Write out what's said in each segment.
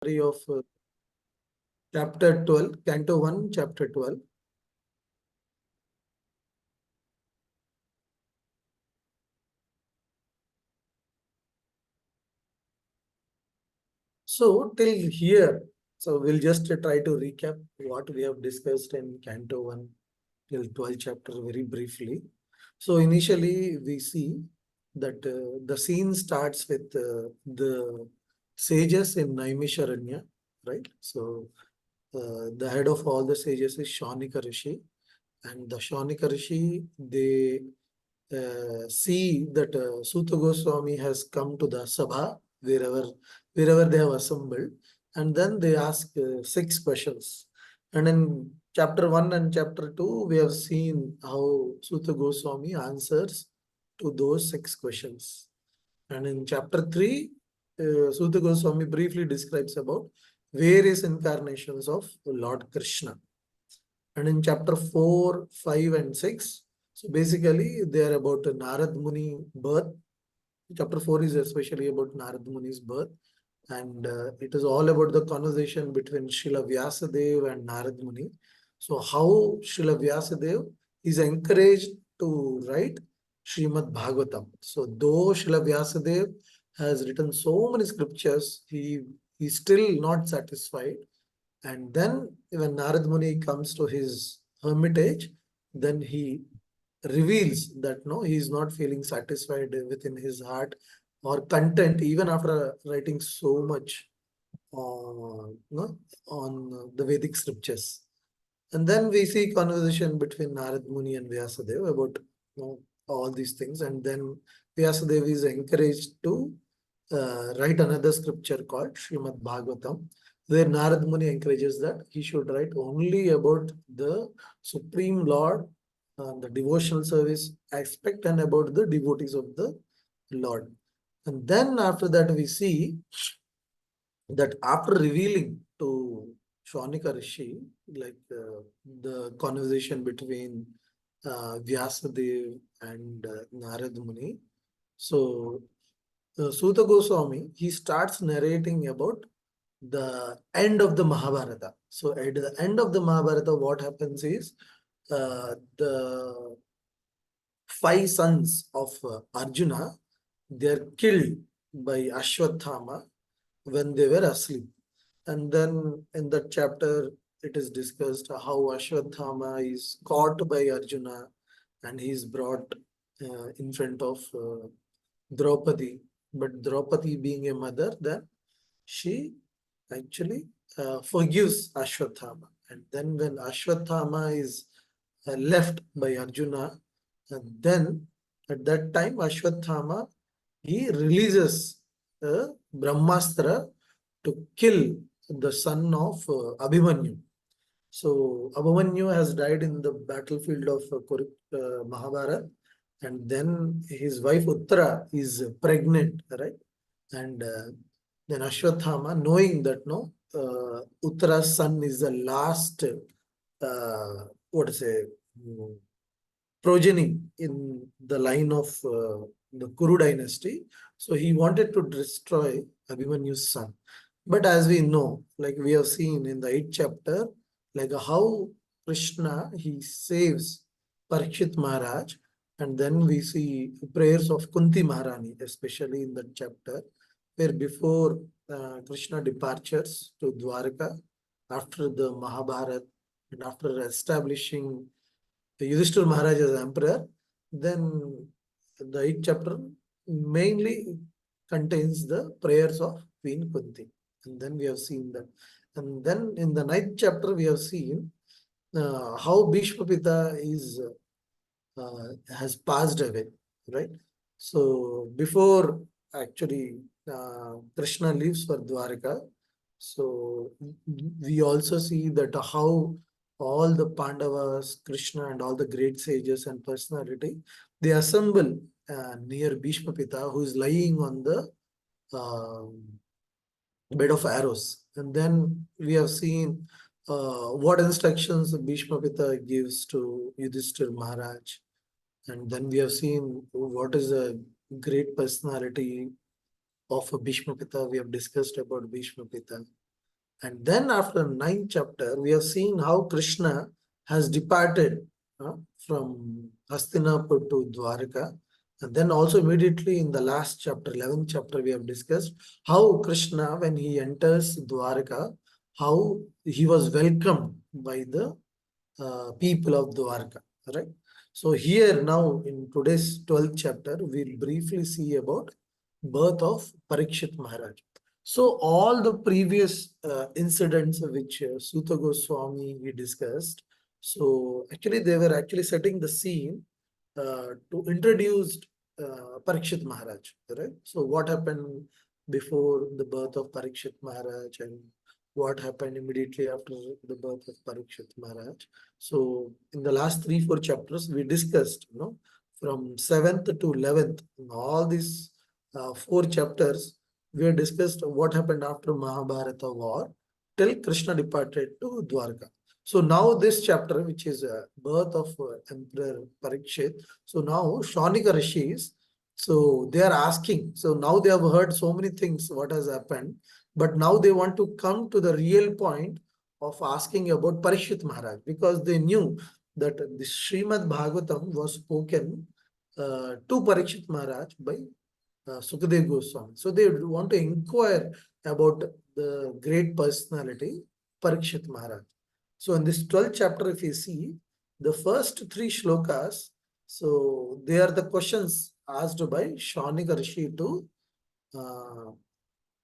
of chapter 12, Canto 1, chapter 12. So till here, so we'll just try to recap what we have discussed in Canto 1 till 12 chapter very briefly. So initially we see that the scene starts with the sages in Naimisharanya, right? So the head of all the sages is Shaunika Rishi, and the Shaunika Rishi, they see that Suta Goswami has come to the Sabha, wherever they have assembled, and then they ask 6 questions. And in chapter 1 and chapter 2, we have seen how Suta Goswami answers to those 6 questions. And in chapter 3, Suta Goswami briefly describes about various incarnations of Lord Krishna. And in chapter 4, 5, and 6, so basically they are about Narad Muni birth. Chapter 4 is especially about Narad Muni's birth. And it is all about the conversation between Srila Vyasadeva and Narad Muni. So how Srila Vyasadeva is encouraged to write Srimad Bhagavatam. So though Srila Vyasadeva has written so many scriptures, he is still not satisfied. And then when Narad Muni comes to his hermitage, then he reveals that no, he is not feeling satisfied within his heart or content even after writing so much no, on the Vedic scriptures. And then we see conversation between Narad Muni and Vyasadeva about all these things. And then Vyasadeva is encouraged to write another scripture called Srimad Bhagavatam, where Narad Muni encourages that he should write only about the Supreme Lord, the devotional service aspect, and about the devotees of the Lord. And then after that, we see that after revealing to Shaunika Rishi, like the conversation between Vyasadeva and Narad Muni, so Suta Goswami, he starts narrating about the end of the Mahabharata. So at the end of the Mahabharata, what happens is the 5 sons of Arjuna, they are killed by Ashwathama when they were asleep. And then in that chapter, it is discussed how Ashwathama is caught by Arjuna and he is brought in front of Draupadi. But Draupadi being a mother, then she actually forgives Ashwathama. And then when Ashwathama is left by Arjuna, then at that time Ashwathama, he releases a Brahmastra to kill the son of Abhimanyu. So Abhimanyu has died in the battlefield of Mahabharata, and then his wife Uttara is pregnant, right? And then Ashwathama, knowing that no, Uttara's son is the last, what to say, progeny in the line of the Kuru dynasty. So he wanted to destroy Abhimanyu's son. But as we know, like we have seen in the 8th chapter, like how Krishna, he saves Parikshit Maharaj, and then we see prayers of Kunti Maharani, especially in that chapter, where before Krishna departures to Dwarka, after the Mahabharata, and after establishing the Yudhishthira Maharaj as emperor, then the 8th chapter mainly contains the prayers of Queen Kunti. And then we have seen that. And then in the 9th chapter, we have seen how Bhishma Pita is has passed away, right? So before actually Krishna leaves for Dwarka, so we also see that how all the Pandavas, Krishna, and all the great sages and personality, they assemble near Bhishma Pita, who is lying on the bed of arrows. And then we have seen what instructions Bhishma Pita gives to Yudhishthira Maharaj. And then we have seen what is a great personality of a Bhishma Pita. We have discussed about Bhishma Pita. And then after ninth chapter, we have seen how Krishna has departed from Hastinapur to Dwarka. And then also immediately in the last chapter, 11th chapter, we have discussed how Krishna, when he enters Dwarka, how he was welcomed by the people of Dwarka, right? So here now in today's 12th chapter, we'll briefly see about birth of Parikshit Maharaj. So all the previous incidents which Suta Goswami we discussed, so actually they were actually setting the scene to introduce Parikshit Maharaj, right? So what happened before the birth of Parikshit Maharaj and what happened immediately after the birth of Parikshit Maharaj. So in the last 3-4 chapters, we discussed, from 7th to 11th, in all these 4 chapters, we have discussed what happened after Mahabharata war till Krishna departed to Dwarka. So now this chapter, which is birth of Emperor Parikshit. So now Shaunika Rishis, so they are asking. So now they have heard so many things, what has happened, but now they want to come to the real point of asking about Parikshit Maharaj, because they knew that the Srimad Bhagavatam was spoken to Parikshit Maharaj by Sukadev Goswami. So they want to inquire about the great personality, Parikshit Maharaj. So in this 12th chapter, if you see, the first 3 shlokas, so they are the questions asked by Shaunika Rishi to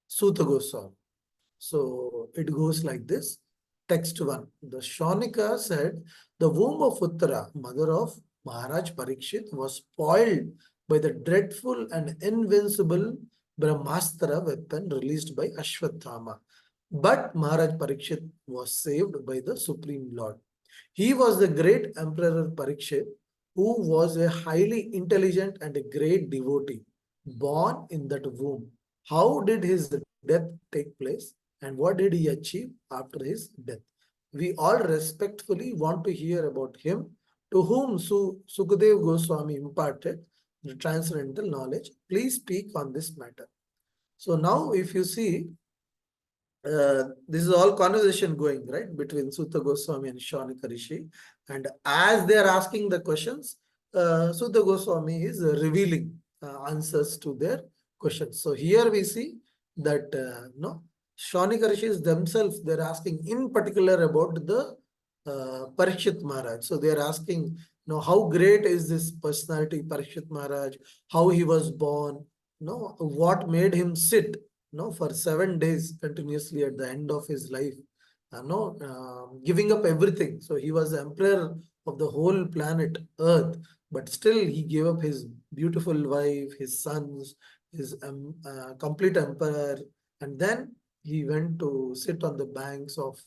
Suta Goswami. So it goes like this. Text 1. The Shaunika said, the womb of Uttara, mother of Maharaj Parikshit, was spoiled by the dreadful and invincible Brahmastra weapon released by Ashwatthama. But Maharaj Parikshit was saved by the Supreme Lord. He was the great Emperor Parikshit, who was a highly intelligent and a great devotee, born in that womb. How did his death take place? And what did he achieve after his death? We all respectfully want to hear about him, to whom Sukadev Goswami imparted the transcendental knowledge. Please speak on this matter. So now if you see, this is all conversation going, right, between Sutta Goswami and Shaunika Rishi. And as they are asking the questions, Sutta Goswami is revealing answers to their questions. So here we see that, Shaunika Rishis themselves, they're asking in particular about the Parikshit Maharaj. So they're asking, how great is this personality, Parikshit Maharaj, how he was born, what made him sit for 7 days continuously at the end of his life, giving up everything. So he was the emperor of the whole planet Earth, but still he gave up his beautiful wife, his sons, his complete emperor, and then he went to sit on the banks of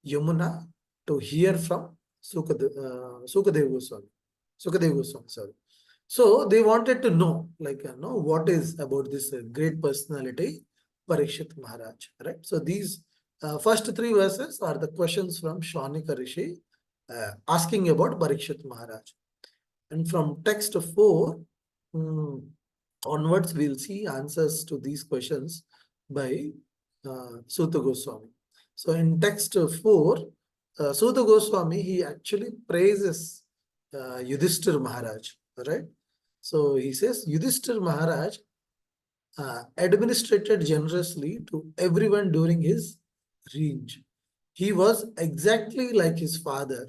Yamuna to hear from Sukadev Goswami. Sukadev Goswami, sorry. So they wanted to know, what is about this great personality, Parikshit Maharaj, right? So these first 3 verses are the questions from Shaunika Rishi asking about Parikshit Maharaj. And from text 4 onwards, we'll see answers to these questions by Suta Goswami. So in text 4, Suta Goswami, he actually praises Yudhishthir Maharaj, right? So he says, Yudhishthir Maharaj administrated generously to everyone during his reign. He was exactly like his father.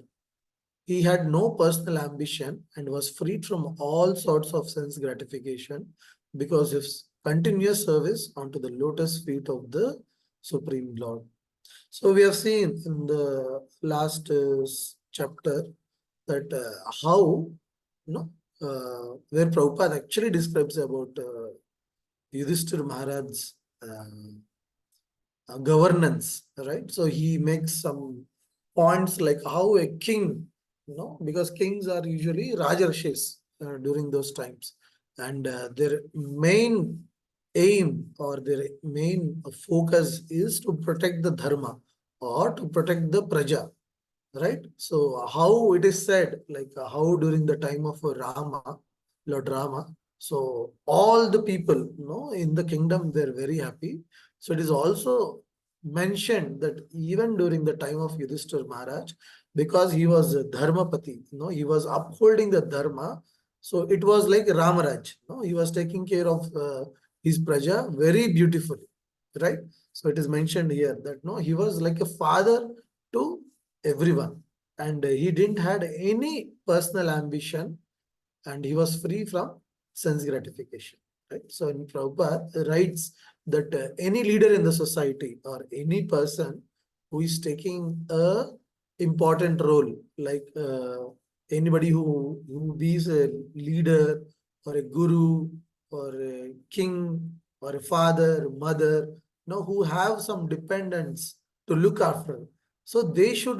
He had no personal ambition and was freed from all sorts of sense gratification because of his continuous service onto the lotus feet of the Supreme Lord. So we have seen in the last chapter that how, where Prabhupada actually describes about Yudhishthir Maharaj's governance, right? So he makes some points like how a king, because kings are usually Rajarshis during those times, and their main aim or their main focus is to protect the dharma or to protect the praja, right? So how it is said, how during the time of Rama, Lord Rama, so all the people, in the kingdom, they're very happy. So it is also mentioned that even during the time of Yudhishthira Maharaj, because he was a Dharmapati, he was upholding the Dharma. So it was like Ramaraj, he was taking care of his praja very beautifully, right? So it is mentioned here that no, he was like a father to everyone, and he didn't had any personal ambition, and he was free from sense gratification. Right? So in Prabhupada writes that any leader in the society or any person who is taking a important role, like anybody who is a leader or a guru or a king or a father, mother, who have some dependents to look after. So they should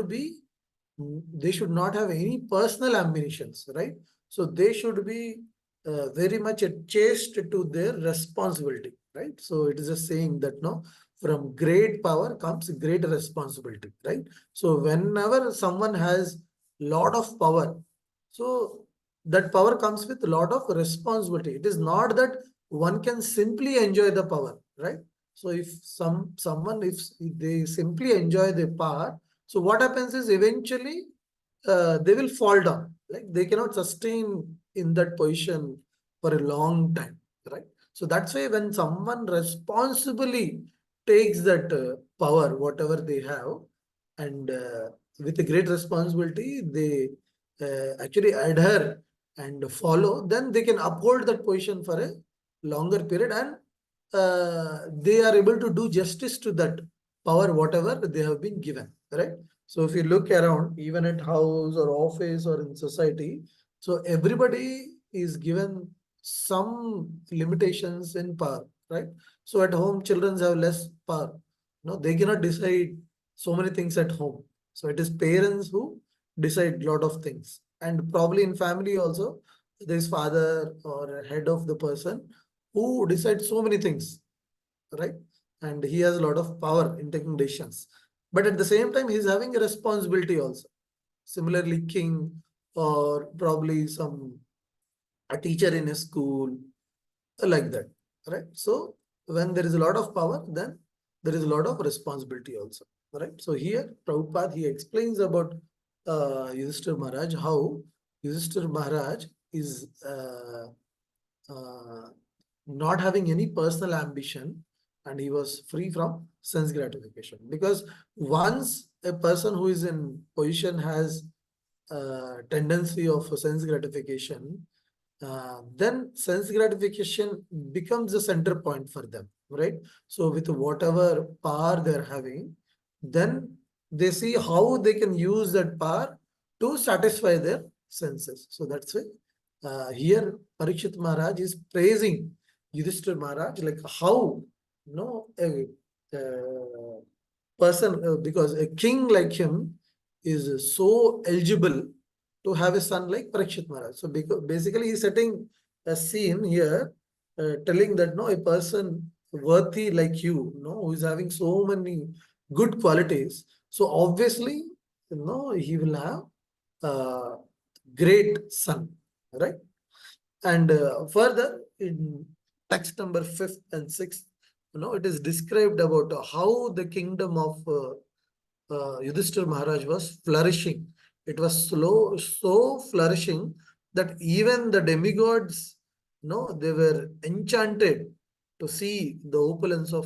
not have any personal ambitions, right? So they should be very much chaste to their responsibility, right? So it is a saying that no, from great power comes great responsibility, right? So whenever someone has lot of power, so that power comes with a lot of responsibility. It is not that one can simply enjoy the power, right? So if someone if they simply enjoy the power, so what happens is eventually they will fall down. Like they cannot sustain in that position for a long time, right? So that's why when someone responsibly takes that power, whatever they have, and with a great responsibility, they actually adhere and follow, then they can uphold that position for a longer period, and they are able to do justice to that power, whatever they have been given, right? So if you look around, even at house or office or in society, so everybody is given some limitations in power, right? So at home, children have less power. No, they cannot decide so many things at home. So it is parents who decide a lot of things. And probably in family also, there is father or head of the person who decides so many things, right? And he has a lot of power in taking decisions. But at the same time, he's having a responsibility also. Similarly, king or probably a teacher in a school, like that, right? So when there is a lot of power, then there is a lot of responsibility also, right? So here, Prabhupada, he explains about Yudhishthira Maharaj, how Yudhishthira Maharaj is uh, not having any personal ambition, and he was free from sense gratification, because once a person who is in position has a tendency of sense gratification, then sense gratification becomes the center point for them, right? So with whatever power they're having, then they see how they can use that power to satisfy their senses. So that's why here Parikshit Maharaj is praising Yudhishthira Maharaj, like how a person, because a king like him is so eligible to have a son like Parikshit Maharaj. So because basically he's setting a scene here, telling that no, a person worthy like who is having so many good qualities. So obviously, he will have a great son, right? And further, in text number 5th and 6th, it is described about how the kingdom of Yudhishthira Maharaj was flourishing. It was so flourishing that even the demigods, they were enchanted to see the opulence of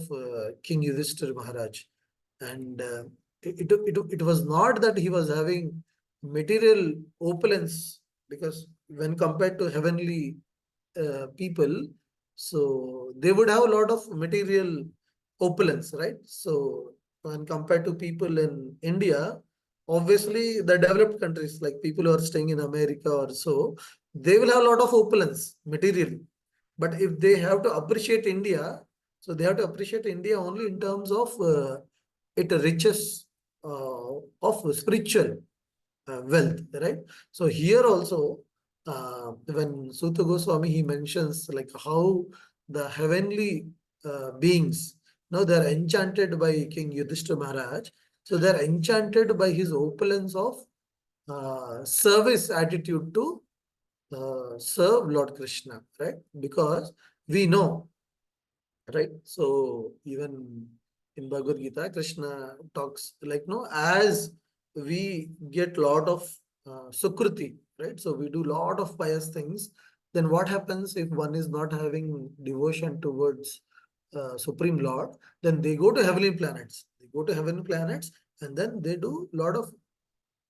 King Yudhishthira Maharaj. And it was not that he was having material opulence, because when compared to heavenly people, so they would have a lot of material opulence, right? So when compared to people in India, obviously the developed countries, like people who are staying in America or so, they will have a lot of opulence materially. But if they have to appreciate India, so they have to appreciate India only in terms of it riches of spiritual wealth, right? So here also, when Sutta Goswami, he mentions like how the heavenly beings, they're enchanted by King Yudhishthira Maharaj. So they're enchanted by his opulence of service attitude to serve Lord Krishna, right? Because we know, right? So even in Bhagavad Gita, Krishna talks like, no, as we get lot of sukruti, right? So we do lot of pious things. Then what happens if one is not having devotion towards Supreme Lord? Then they go to heavenly planets. They go to heavenly planets, and then they do lot of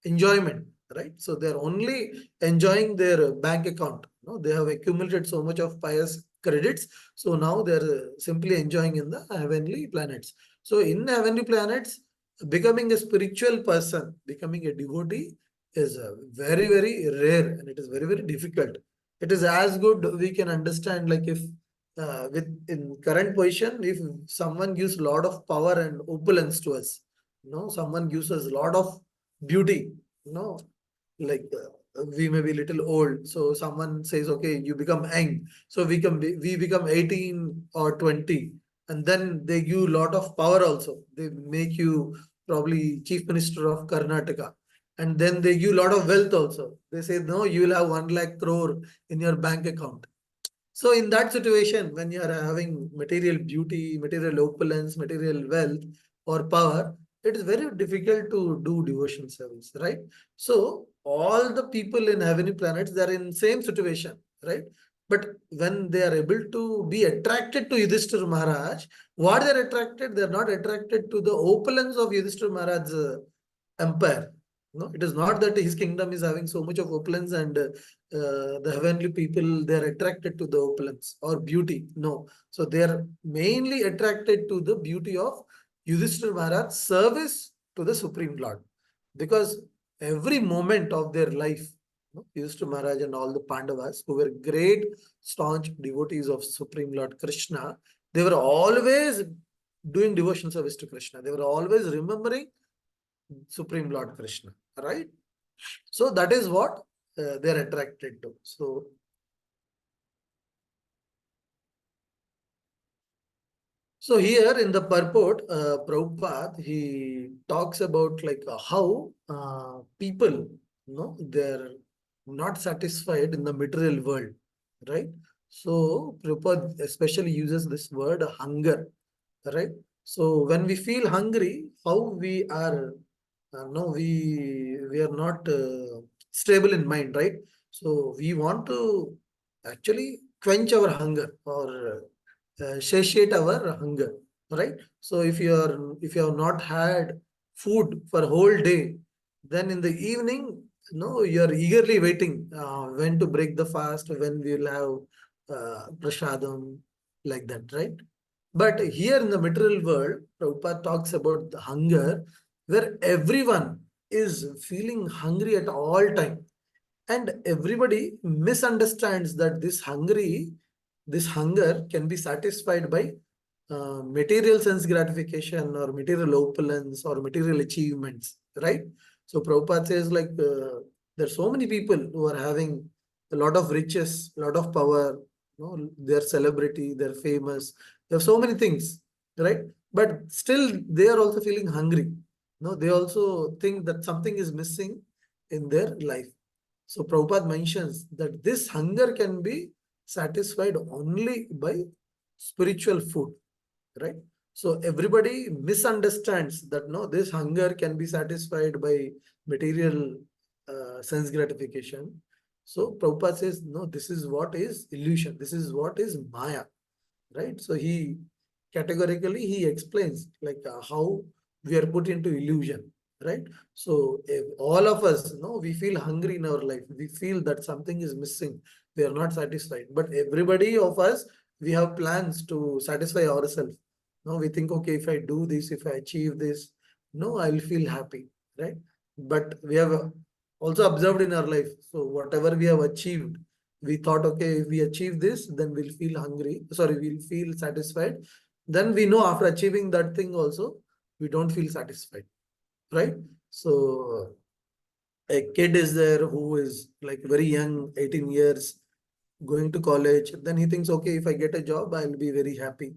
enjoyment, right? So they're only enjoying their bank account. No, they have accumulated so much of pious credits. So now they're simply enjoying in the heavenly planets. So in heavenly planets, becoming a spiritual person, becoming a devotee is very, very rare, and it is very, very difficult. It is as good we can understand, like if with in current position, if someone gives a lot of power and opulence to us, someone gives us a lot of beauty, like we may be little old, so someone says, okay, you become young, so we become 18 or 20, and then they give a lot of power also. They make you probably chief minister of Karnataka, and then they give a lot of wealth also. They say, no, you will have 1 lakh crore in your bank account. So in that situation, when you are having material beauty, material opulence, material wealth or power, it is very difficult to do devotion service, right? So all the people in heavenly planets, they are in same situation, right? But when they are able to be attracted to Yudhishthira Maharaj, what they are attracted, they are not attracted to the opulence of Yudhishthira Maharaj's empire. No, it is not that his kingdom is having so much of opulence and the heavenly people, they are attracted to the opulence or beauty. No. So they are mainly attracted to the beauty of Yudhishthira Maharaj service to the Supreme Lord. Because every moment of their life, Yudhishthira Maharaj and all the Pandavas, who were great, staunch devotees of Supreme Lord Krishna, they were always doing devotion service to Krishna. They were always remembering Supreme Lord Krishna, right? So that is what they're attracted to. So here in the purport, Prabhupada, he talks about like how people, they're not satisfied in the material world, right? So Prabhupada especially uses this word hunger, right? So when we feel hungry, how we are, no, we are not stable in mind, right? So we want to actually quench our hunger or satiate our hunger, right? So if you have not had food for a whole day, then in the evening, you are eagerly waiting when to break the fast, when we will have prasadam, like that, right? But here in the material world, Prabhupada talks about the hunger, where everyone is feeling hungry at all time, and everybody misunderstands that this hunger can be satisfied by material sense gratification or material opulence or material achievements, right? So Prabhupada says like there are so many people who are having a lot of riches, a lot of power, they're celebrity, they're famous, they have so many things, right? But still they are also feeling hungry. No, they also think that something is missing in their life. So Prabhupada mentions that this hunger can be satisfied only by spiritual food, right? So everybody misunderstands that no, this hunger can be satisfied by material sense gratification. So Prabhupada says, no, this is what is illusion. This is what is Maya, right? So he categorically, he explains like how we are put into illusion, right? So if all of us, we feel hungry in our life, we feel that something is missing, we are not satisfied, but everybody of us, we have plans to satisfy ourselves. No, we think, okay, if I do this, if I achieve this, no, I'll feel happy, right? But we have also observed in our life, so whatever we have achieved, we thought, okay, if we achieve this, then we'll feel hungry, sorry, we'll feel satisfied. Then we know after achieving that thing also, we don't feel satisfied, right? So a kid is there who is like very young, 18 years, going to college, then he thinks, okay, if I get a job, I'll be very happy.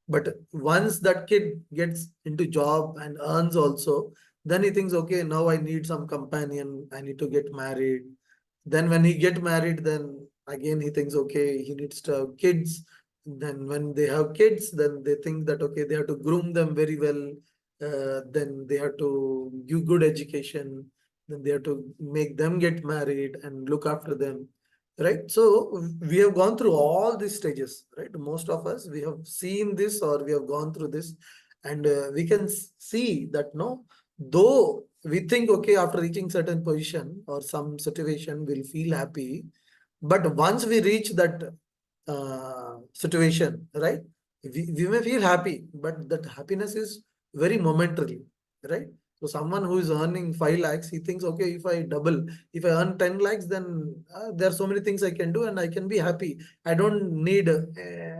But once that kid gets into job and earns also, then he thinks, okay, now I need some companion, I need to get married. Then when he get married, then again he thinks, okay, he needs to have kids. Then when they have kids, then they think that, okay, they have to groom them very well. Then they have to give good education. Then they have to make them get married and look after them. Right. So we have gone through all these stages, right? Most of us, we have seen this or we have gone through this. And we can see that no, though we think, okay, after reaching certain position or some situation, we'll feel happy. But once we reach that situation, right? We may feel happy, but that happiness is very momentary, right? So someone who is earning 5 lakhs, he thinks, okay, if I double, if I earn 10 lakhs, then there are so many things I can do and I can be happy. I don't need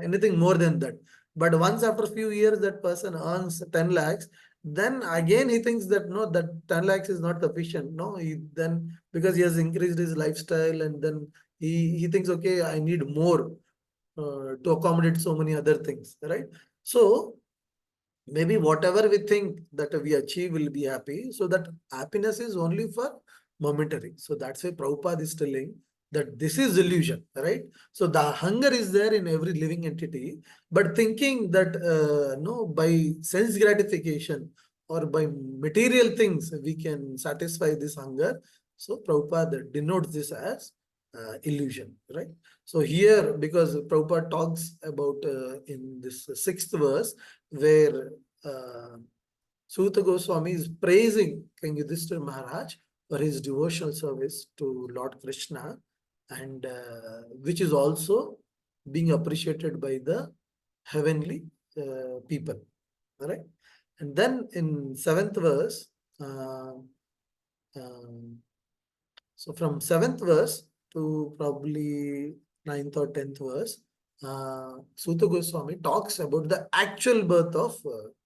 anything more than that. But once after a few years, that person earns 10 lakhs, then again he thinks that no, that 10 lakhs is not sufficient. No, then because he has increased his lifestyle and then he thinks, okay, I need more to accommodate so many other things, right? So maybe whatever we think that we achieve will be happy. So that happiness is only for momentary. So that's why Prabhupada is telling that this is illusion, right? So the hunger is there in every living entity, but thinking that no, by sense gratification or by material things we can satisfy this hunger. So Prabhupada denotes this as illusion, right? So here, because Prabhupada talks about in this sixth verse, where uh, Suta Goswami is praising King Yudhishthira Maharaj for his devotional service to Lord Krishna, and which is also being appreciated by the heavenly people. All right. And then in seventh verse, um, so from seventh verse to probably ninth or 10th verse, Suta Goswami talks about the actual birth of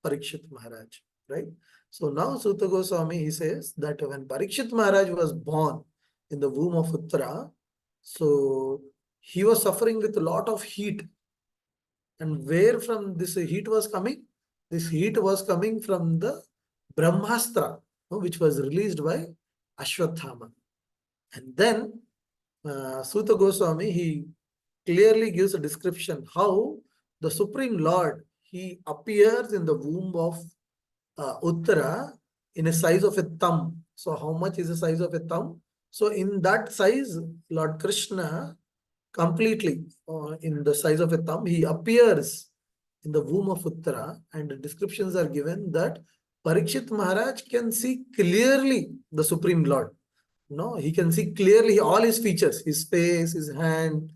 Parikshit Maharaj, right? So now Suta Goswami, he says that when Parikshit Maharaj was born in the womb of Uttara, so he was suffering with a lot of heat. And where from this heat was coming? This heat was coming from the Brahmastra, which was released by Ashwatthama. And then Suta Goswami, he clearly gives a description how the Supreme Lord, he appears in the womb of Uttara in a size of a thumb. So how much is the size of a thumb? So in that size, Lord Krishna completely in the size of a thumb, he appears in the womb of Uttara, and the descriptions are given that Parikshit Maharaj can see clearly the Supreme Lord. No, he can see clearly all his features, his face, his hand,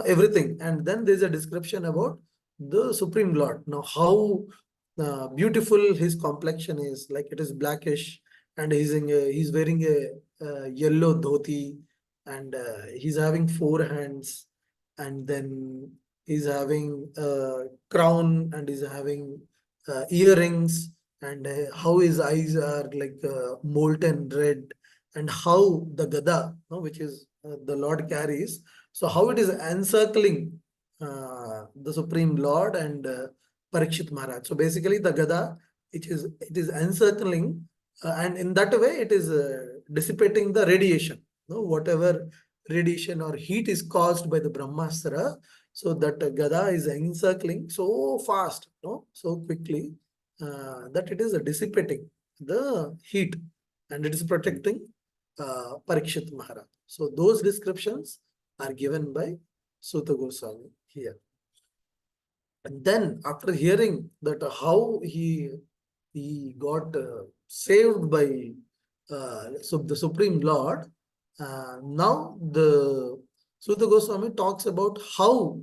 everything. And then there's a description about the Supreme Lord. Now, how beautiful his complexion is, like it is blackish, and he's wearing a yellow dhoti, and he's having 4 hands, and then he's having a crown, and he's having earrings, and how his eyes are like molten red, and how the gada, which is the Lord carries, so how it is encircling the Supreme Lord and Parikshit Maharaj. So basically, the gada, it is encircling, and in that way, it is dissipating the radiation. Whatever radiation or heat is caused by the Brahmastra, so that gada is encircling so fast, so quickly, that it is dissipating the heat, and it is protecting Parikshit Maharaj. So those descriptions are given by Suta Goswami here. And then after hearing that how he got saved by the Supreme Lord, now the Suta Goswami talks about how,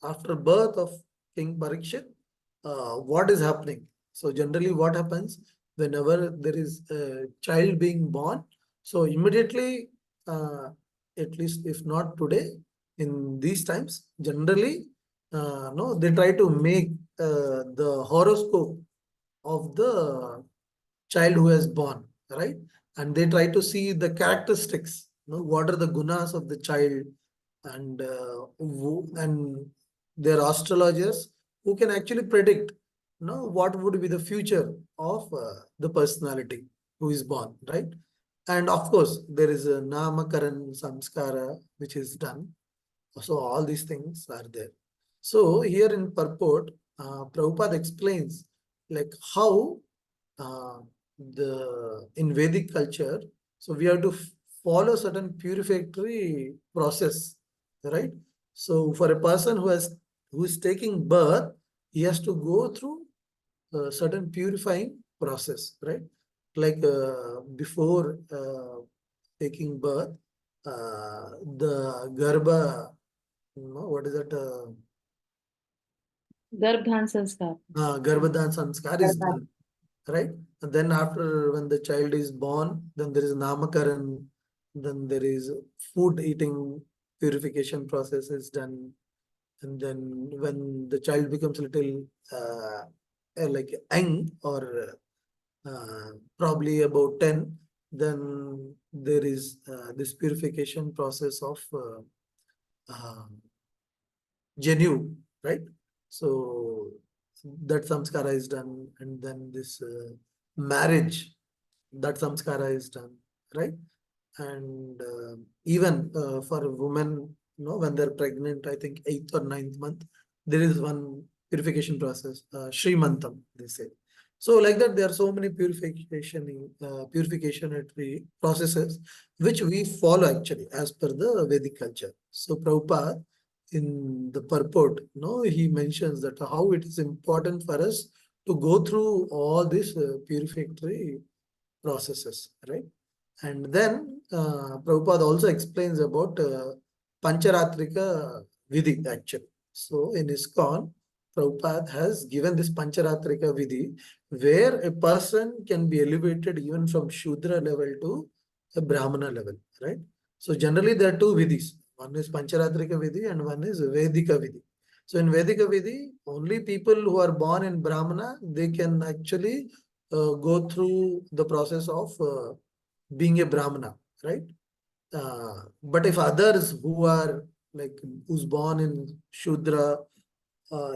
after birth of King Parikshit, what is happening. So generally what happens whenever there is a child being born, so immediately, at least if not today, in these times, generally, no, they try to make the horoscope of the child who has born, right? And they try to see the characteristics, what are the gunas of the child, and their astrologers who can actually predict, what would be the future of the personality who is born, right? And of course, there is a namakaran samskara which is done. So all these things are there. So here in purport, Prabhupada explains like how in Vedic culture, so we have to follow certain purificatory process, right? So for a person who is taking birth, he has to go through a certain purifying process, right? Like before taking birth, the garbha, what is that? Garbhan sanskar. Garbhadan sanskar is done, right? And then after when the child is born, then there is namakaran, then there is food eating purification process is done. And then when the child becomes a little like young or probably about 10, then there is this purification process of uh, Jenu, right? So that samskara is done, and then this marriage, that samskara is done, right? And even for a woman, when they're pregnant, I think 8th or 9th month, there is one purification process, Srimantam, they say. So like that, there are so many purification processes which we follow actually as per the Vedic culture. So Prabhupada in the purport, he mentions that how it is important for us to go through all these purificatory processes, right? And then Prabhupada also explains about Pancharatrika Vidhi actually. So in ISKCON, Prabhupada has given this Pancharatrika Vidhi where a person can be elevated even from Shudra level to a Brahmana level, right? So generally there are two Vidhis. One is Pancharatrika Vidhi and one is Vedika Vidhi. So in Vedika Vidhi, only people who are born in Brahmana, they can actually go through the process of being a Brahmana, right? But if others who are like who's born in Shudra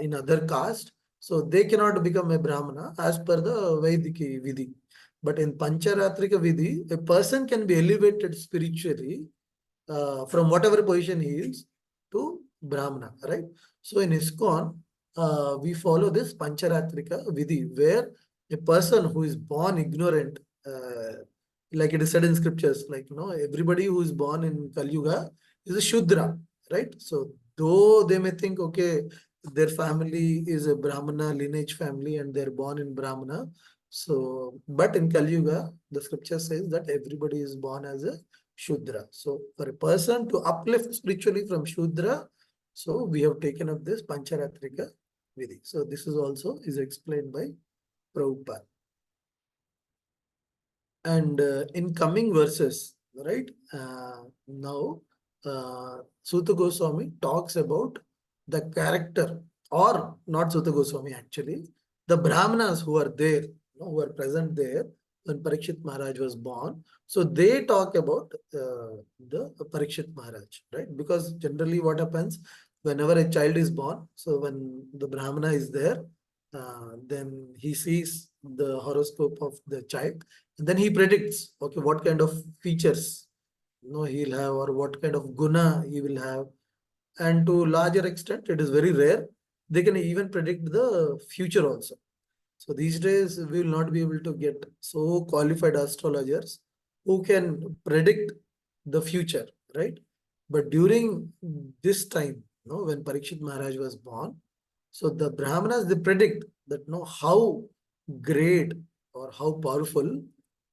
in other caste, so they cannot become a Brahmana as per the Vediki Vidhi. But in Pancharatrika Vidhi, a person can be elevated spiritually from whatever position he is to Brahmana, right? So in ISKCON, we follow this Pancharatrika Vidhi, where a person who is born ignorant, like it is said in scriptures, like, everybody who is born in Kali Yuga is a Shudra, right? So though they may think, okay, their family is a Brahmana lineage family and they're born in Brahmana. So, but in Kali Yuga, the scripture says that everybody is born as a Shudra. So for a person to uplift spiritually from Shudra, so we have taken up this Pancharatrika Vidhi. So this is also is explained by Prabhupada. And in coming verses, right, now Sutta Goswami talks about the character, or not Sutta Goswami actually, the Brahmanas who are there, who are present there when Parikshit Maharaj was born. So they talk about the Parikshit Maharaj, right? Because generally what happens whenever a child is born, so when the Brahmana is there, then he sees the horoscope of the child, and then he predicts, okay, what kind of features he'll have, or what kind of guna he will have. And to larger extent, it is very rare. They can even predict the future also. So these days, we will not be able to get so qualified astrologers who can predict the future, right? But during this time, when Parikshit Maharaj was born, so the Brahmanas, they predict that how great or how powerful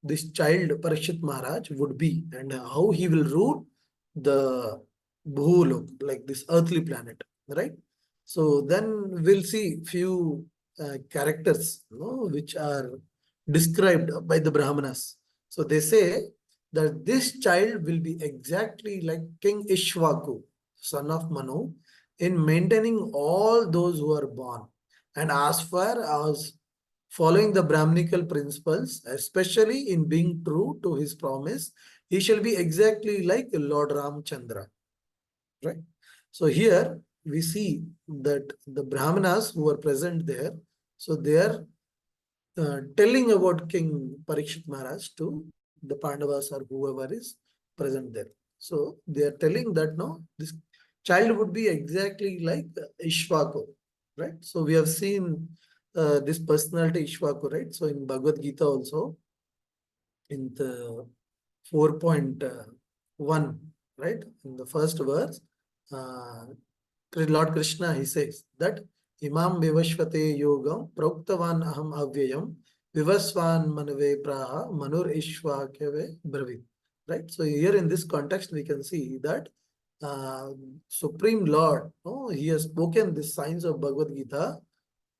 this child Parikshit Maharaj would be, and how he will rule the Bhulok, like this earthly planet, right? So then we'll see few characters, which are described by the Brahmanas. So they say that this child will be exactly like King Ishvaku, son of Manu, in maintaining all those who are born. And as far as following the Brahminical principles, especially in being true to his promise, he shall be exactly like Lord Ramchandra. Right? So here we see that the Brahmanas who are present there, so they are telling about King Parikshit Maharaj to the Pandavas or whoever is present there. So they are telling that this child would be exactly like Ishvaku, right? So we have seen this personality Ishvaku, right? So in Bhagavad Gita also, in the 4.1, right? In the first verse, uh, Lord Krishna, he says that Imam Vivashvate Yogam Proktavan Aham Avyayam Vivasvan Manave Praha Manur Ishvakave Bravit. Right? So here in this context, we can see that uh, Supreme Lord, oh, he has spoken the signs of Bhagavad Gita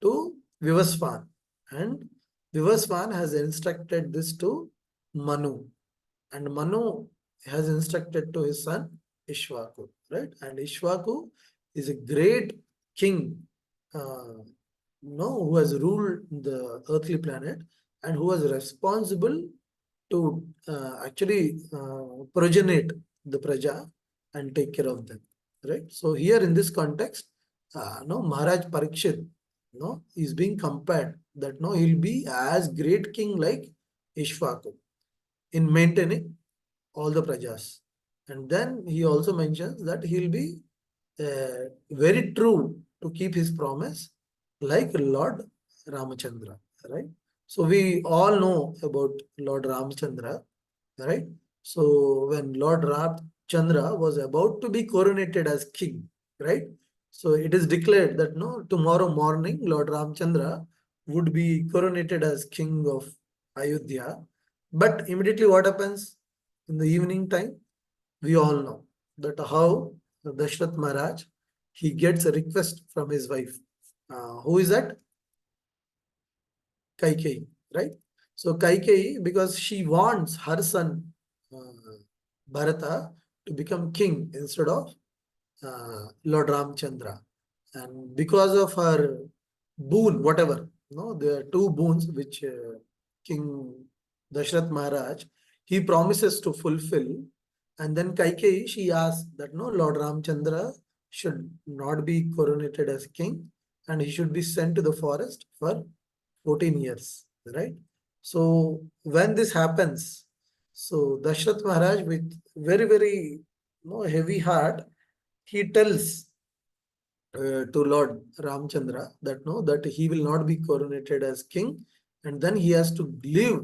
to Vivasvan, and Vivasvan has instructed this to Manu, and Manu has instructed to his son Ishvaku, right? And Ishvaku is a great king, who has ruled the earthly planet and who was responsible to actually progenate the praja and take care of them, right? So here in this context, no Maharaj Parikshit, no, is being compared that no, he'll be as great king like Ishvaku in maintaining all the prajas. And then he also mentions that he'll be very true to keep his promise, like Lord Ramachandra, right? So we all know about Lord Ramachandra, right? So when Lord Ramachandra was about to be coronated as king, right? So it is declared that no, tomorrow morning Lord Ramachandra would be coronated as king of Ayodhya. But immediately what happens in the evening time? We all know that how Dashrath Maharaj, he gets a request from his wife. Who is that? Kaikeyi, right? So Kaikeyi, because she wants her son Bharata to become king instead of Lord Ramchandra. And because of her boon, whatever, no, there are two boons which King Dashrath Maharaj, he promises to fulfill. And then Kaikeyi, she asks that no, Lord Ramchandra should not be coronated as king and he should be sent to the forest for 14 years, right? So when this happens, so Dashrath Maharaj with very, very heavy heart, he tells to Lord Ramchandra that no, that he will not be coronated as king, and then he has to leave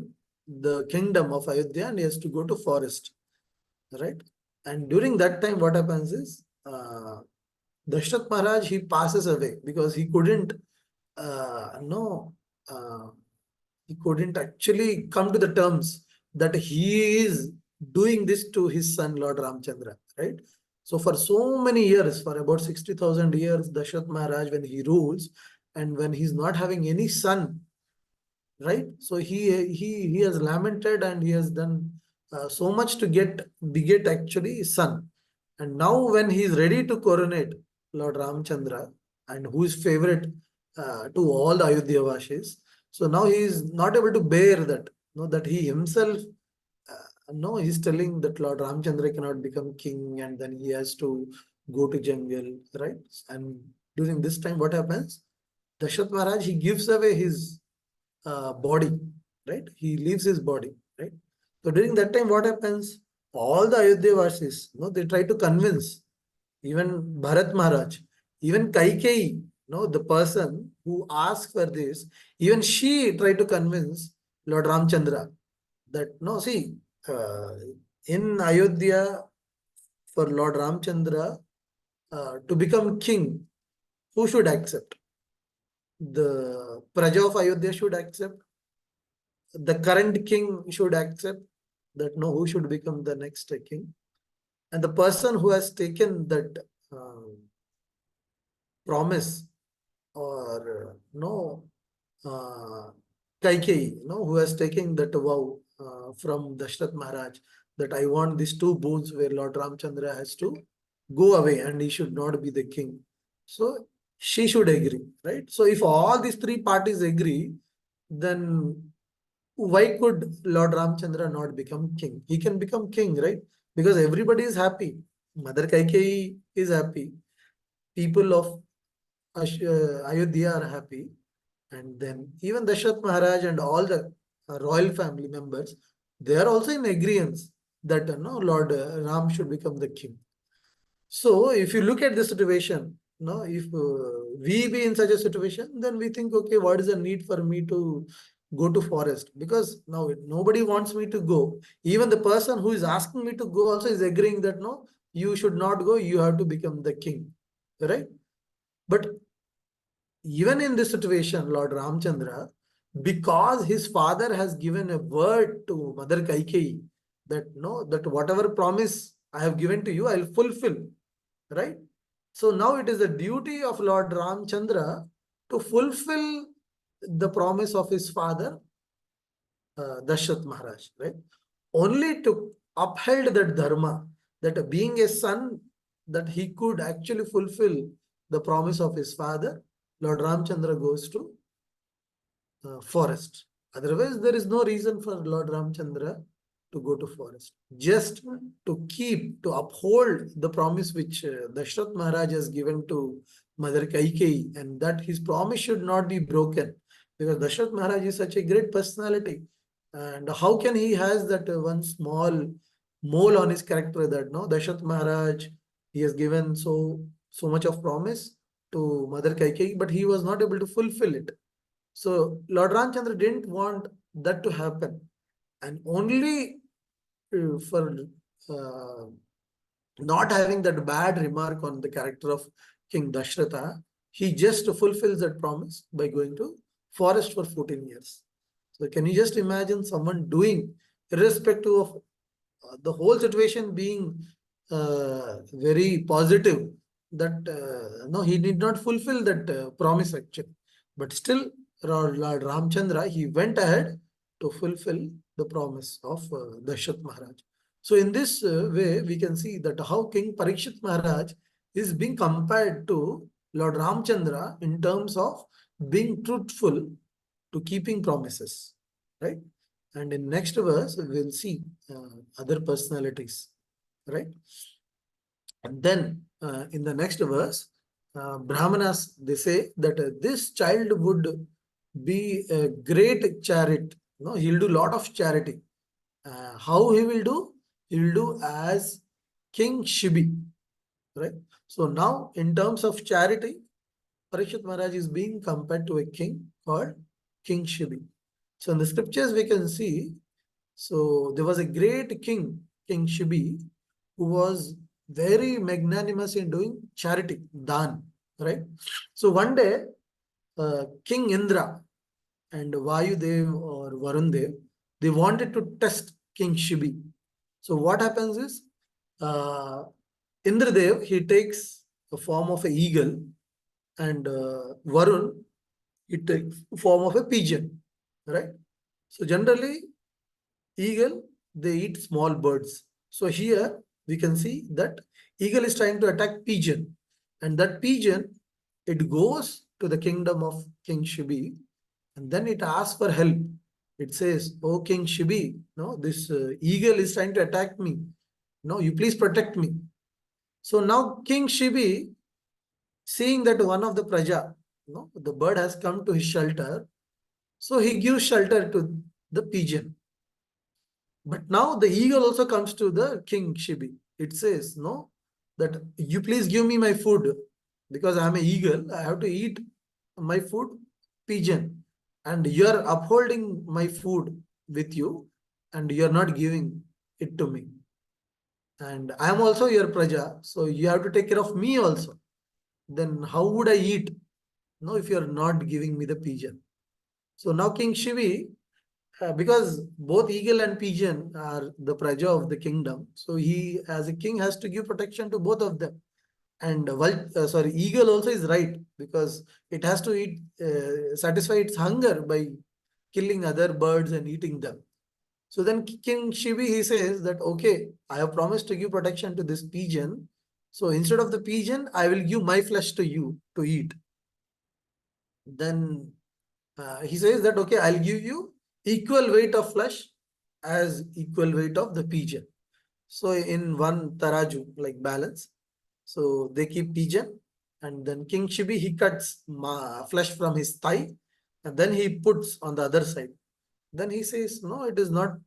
the kingdom of Ayodhya and he has to go to forest, right? And during that time, what happens is Dashrath Maharaj, he passes away because he couldn't no he couldn't actually come to the terms that he is doing this to his son Lord Ramchandra, right? So for so many years, for about 60,000 years, Dashrath Maharaj, when he rules and when he's not having any son, right? So he has lamented and he has done so much to beget actually son. And now when he is ready to coronate Lord Ramchandra, and who is favorite to all the Ayodhya Vashis, so now he is not able to bear that, that he himself, no, he's telling that Lord Ramchandra cannot become king and then he has to go to jungle, right? And during this time, what happens? Dashrath Maharaj, he gives away his body, right? He leaves his body, right? So during that time, what happens? All the Ayodhya Vasis, they try to convince even Bharat Maharaj, even Kaikeyi, the person who asked for this, even she tried to convince Lord Ramchandra that no, see, uh, in Ayodhya for Lord Ramchandra to become king, who should accept? The Praja of Ayodhya should accept, the current king should accept that no, who should become the next king, and the person who has taken that promise or no Kaikeyi, who has taken that vow from Dashrath Maharaj that I want these two boons where Lord Ramchandra has to go away and he should not be the king. So she should agree, right? So if all these three parties agree, then why could Lord Ramchandra not become king? He can become king, right? Because everybody is happy. Mother Kaikeyi is happy. People of Ayodhya are happy. And then even Dashrath Maharaj and all the royal family members, they are also in agreement that no, Lord Ram should become the king. So if you look at the situation, no, if we be in such a situation, then we think, okay, what is the need for me to go to forest? Because now nobody wants me to go. Even the person who is asking me to go also is agreeing that no, you should not go. You have to become the king, right? But even in this situation, Lord Ramchandra, because his father has given a word to Mother Kaikeyi that no, that whatever promise I have given to you, I'll fulfill, right? So now it is the duty of Lord Ramchandra to fulfill the promise of his father, Dashrath Maharaj, right? Only to upheld that dharma, that being a son, that he could actually fulfill the promise of his father, Lord Ramchandra goes to forest. Otherwise, there is no reason for Lord Ramchandra to go to forest. Just to keep, to uphold the promise which Dashrath Maharaj has given to Mother Kaikeyi, and that his promise should not be broken. Because Dashrath Maharaj is such a great personality. And how can he has that one small mole on his character that no, Dashrath Maharaj, he has given so much of promise to Mother Kaikeyi, but he was not able to fulfill it. So Lord Ramchandra didn't want that to happen. And only for uh, not having that bad remark on the character of King Dashratha, he just fulfills that promise by going to forest for 14 years. So can you just imagine someone doing, irrespective of the whole situation being very positive, that no, he did not fulfill that promise actually. But still, Lord Ramchandra, he went ahead to fulfill the promise of Dashrath Maharaj. So in this way, we can see that how King Parikshit Maharaj is being compared to Lord Ramchandra in terms of being truthful to keeping promises, right? And in next verse, we'll see other personalities, right? And then in the next verse, Brahmanas, they say that this child would be a great chariot. No, he'll do lot of charity. How he will do? He will do as King Shibi, right? So now, in terms of charity, Parikshit Maharaj is being compared to a king called King Shibi. So in the scriptures, we can see, so there was a great king, King Shibi, who was very magnanimous in doing charity, dan, right? So one day, King Indra and Vayudev or Varun Dev, they wanted to test King Shibi. So what happens is, uh, Indradev, he takes the form of an eagle, and Varun, it takes form of a pigeon, right? So generally, eagle, they eat small birds. So here we can see that eagle is trying to attack pigeon, and that pigeon, it goes to the kingdom of King Shibi, and then it asks for help. It says, "Oh King Shibi, no, this eagle is trying to attack me. No, you please protect me." So now King Shibi, seeing that one of the praja, no, the bird has come to his shelter, so he gives shelter to the pigeon. But now the eagle also comes to the king Shibi. It says, no, that you please give me my food because I'm an eagle. I have to eat my food, pigeon. And you're upholding my food with you and you're not giving it to me. And I'm also your praja. So you have to take care of me also. Then how would I eat? No, if you're not giving me the pigeon. So now King Shivi, because both eagle and pigeon are the praja of the kingdom, so he, as a king, has to give protection to both of them. And eagle also is right because it has to eat, satisfy its hunger by killing other birds and eating them. So then King Shivi, he says that, okay, I have promised to give protection to this pigeon. So instead of the pigeon, I will give my flesh to you to eat. Then he says that, okay, I'll give you equal weight of flesh as equal weight of the pigeon. So in one taraju, like balance. So they keep pigeon, and then King Shibi, he cuts flesh from his thigh, and then he puts on the other side. Then he says, no, it is not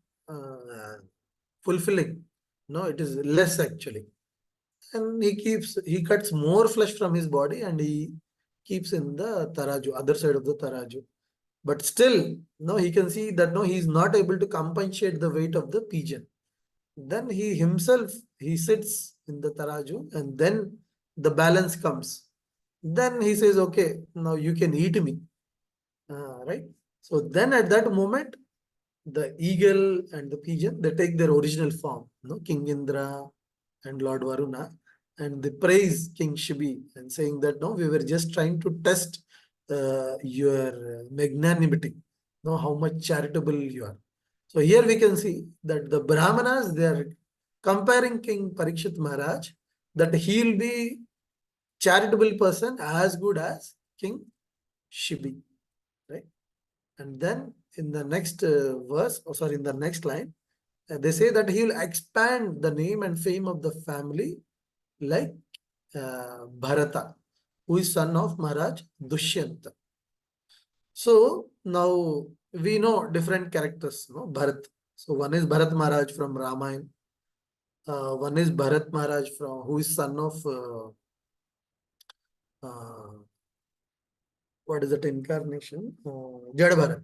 fulfilling. No, it is less actually. and he cuts more flesh from his body and he keeps in the taraju, other side of the taraju. But still, no, he can see that no, he is not able to compensate the weight of the pigeon. Then he himself, he sits in the taraju and then the balance comes. Then he says, okay, now you can eat me. Right? So then at that moment, the eagle and the pigeon, they take their original form, no? King Indra and Lord Varuna, and they praise King Shibi and saying that, no, we were just trying to test your magnanimity, know how much charitable you are. So here we can see that the Brahmanas, they are comparing King Parikshit Maharaj, that he'll be charitable person as good as King Shibi, right? And then in the next verse, or sorry, in the next line, they say that he will expand the name and fame of the family like Bharata, who is son of Maharaj Dushyanta. So now we know different characters, no? Bharat. So one is Bharat Maharaj from Ramayana. One is Bharat Maharaj from who is son of uh, what is that incarnation? Jad Bharat,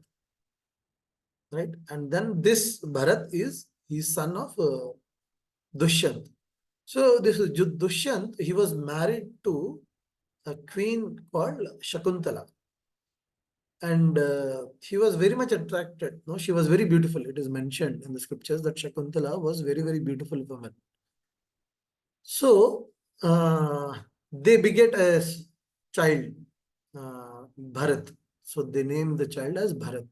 right? And then this Bharat is his son of Dushyant. So this is Dushyant. He was married to a queen called Shakuntala, and he was very much attracted. No, she was very beautiful. It is mentioned in the scriptures that Shakuntala was very beautiful woman. So they beget a child, Bharat. So they named the child as Bharat.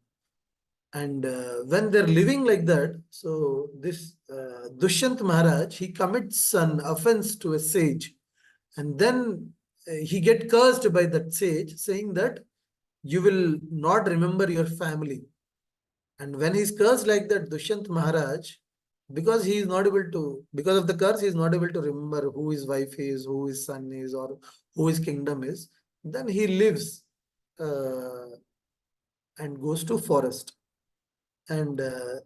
And when they're living like that, so this Dushyant Maharaj, he commits an offense to a sage. And then he get cursed by that sage, saying that you will not remember your family. And when he's cursed like that, Dushyant Maharaj, because he is not able to, because of the curse, he is not able to remember who his wife is, who his son is, or who his kingdom is. Then he lives and goes to forest. And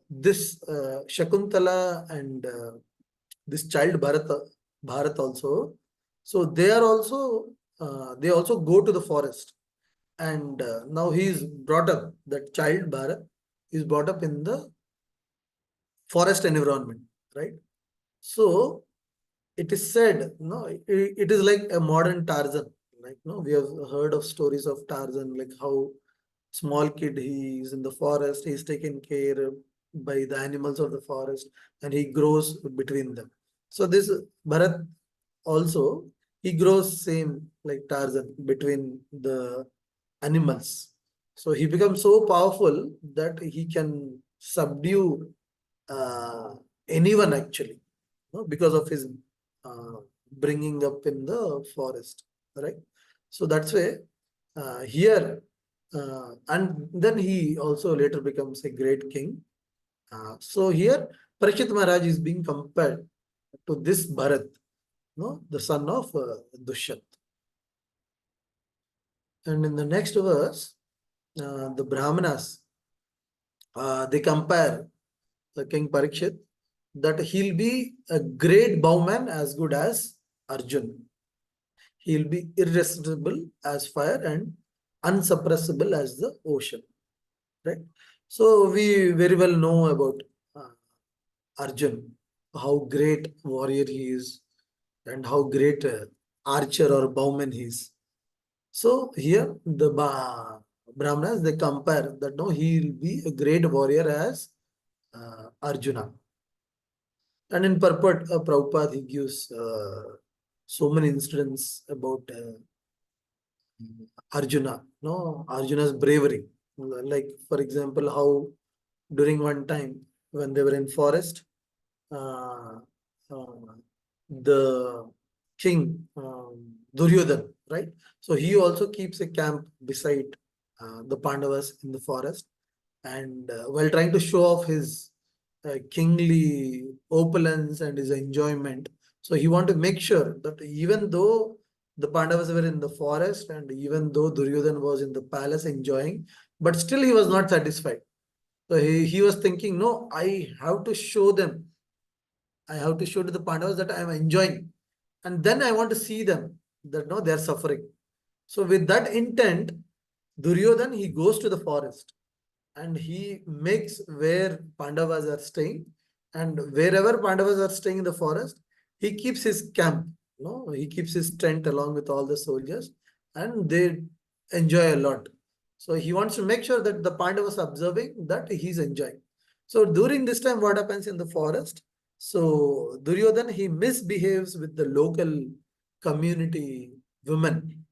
this Shakuntala and this child Bharat also, so they are also they also go to the forest, and now he is brought up. That child Bharat is brought up in the forest environment, right? So it is said, no, it is like a modern Tarzan. Like, no, we have heard of stories of Tarzan, like how small kid he is in the forest, he is taken care by the animals of the forest, and he grows between them. So this Bharat also, he grows same like Tarzan between the animals. So he becomes so powerful that he can subdue uh, anyone actually, no? Because of his uh, bringing up in the forest, right? So that's why here, and then he also later becomes a great king. So here, Parikshit Maharaj is being compared to this Bharat, no, the son of Dushyant. And in the next verse, the Brahmanas, they compare the King Parikshit that he'll be a great bowman as good as Arjun. He'll be irresistible as fire and unsuppressible as the ocean. Right? So we very well know about uh, Arjun, how great warrior he is, and how great archer or bowman he is. So here the Brahmanas, they compare that no, he will be a great warrior as Arjuna. And in purport, Prabhupada, he gives so many incidents about Arjuna, no, Arjuna's bravery. Like, for example, how during one time when they were in forest, uh, uh, the king, Duryodhan, right? So he also keeps a camp beside the Pandavas in the forest. And while trying to show off his kingly opulence and his enjoyment, so he wanted to make sure that even though the Pandavas were in the forest and even though Duryodhan was in the palace enjoying, but still he was not satisfied. So he was thinking, no, I have to show them, I have to show to the Pandavas that I am enjoying. and then I want to see them that no, they're suffering. So with that intent, Duryodhan, he goes to the forest and he makes where Pandavas are staying, and wherever Pandavas are staying in the forest, he keeps his camp. No, he keeps his tent along with all the soldiers, and they enjoy a lot. So he wants to make sure that the Pandavas observing that he's enjoying. So during this time, what happens in the forest? So Duryodhan, he misbehaves with the local community women,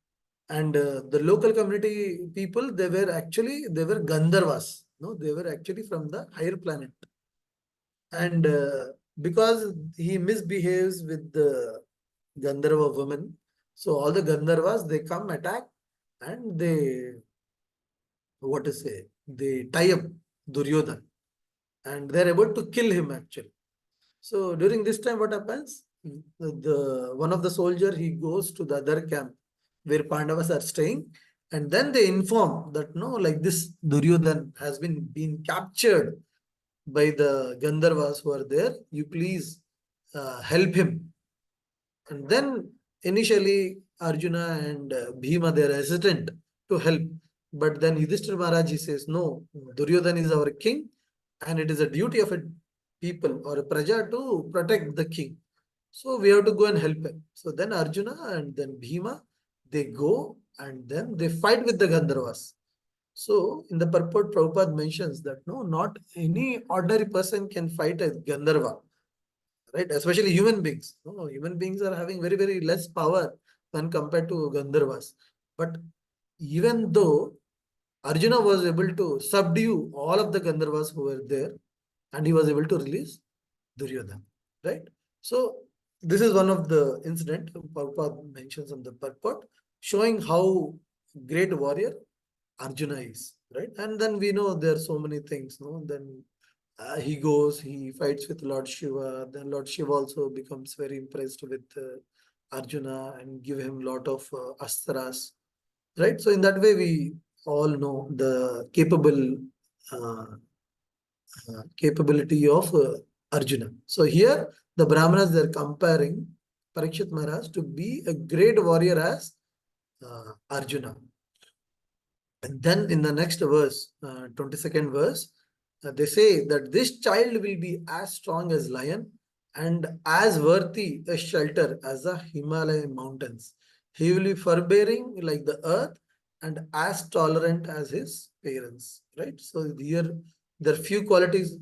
and the local community people, they were Gandharvas. No, they were actually from the higher planet, and because he misbehaves with the Gandharva women, so all the Gandharvas, they come attack, and they, what to say, they tie up Duryodhan, and they're able to kill him actually. So during this time, what happens? The one of the soldier, he goes to the other camp where Pandavas are staying, and then they inform that no, like this Duryodhan has been captured by the Gandharvas who are there. You please help him. And then initially Arjuna and Bhima, they are hesitant to help. But then Yudhishthira Maharaj, he says, no, Duryodhan is our king, and it is a duty of a people or a praja to protect the king. So we have to go and help him. So then Arjuna and then Bhima, they go and then they fight with the Gandharvas. So in the purport, Prabhupada mentions that no, not any ordinary person can fight a Gandharva, right? Especially human beings. No, human beings are having very, very less power when compared to Gandharvas. But even though Arjuna was able to subdue all of the Gandharvas who were there, and he was able to release Duryodhana, right? So this is one of the incident Prabhupada mentions on the purport, showing how great warrior Arjuna is, right? And then we know there are so many things, no? Then he goes, he fights with Lord Shiva. Then Lord Shiva also becomes very impressed with Arjuna and give him lot of astras, right? So in that way, we all know the uh, capability of Arjuna. So here, the Brahmanas, they're comparing Parikshit Maharaj to be a great warrior as Arjuna. And then in the next verse, 22nd verse, they say that this child will be as strong as lion and as worthy a shelter as the Himalayan mountains. He will be forbearing like the earth and as tolerant as his parents. Right. So here there are few qualities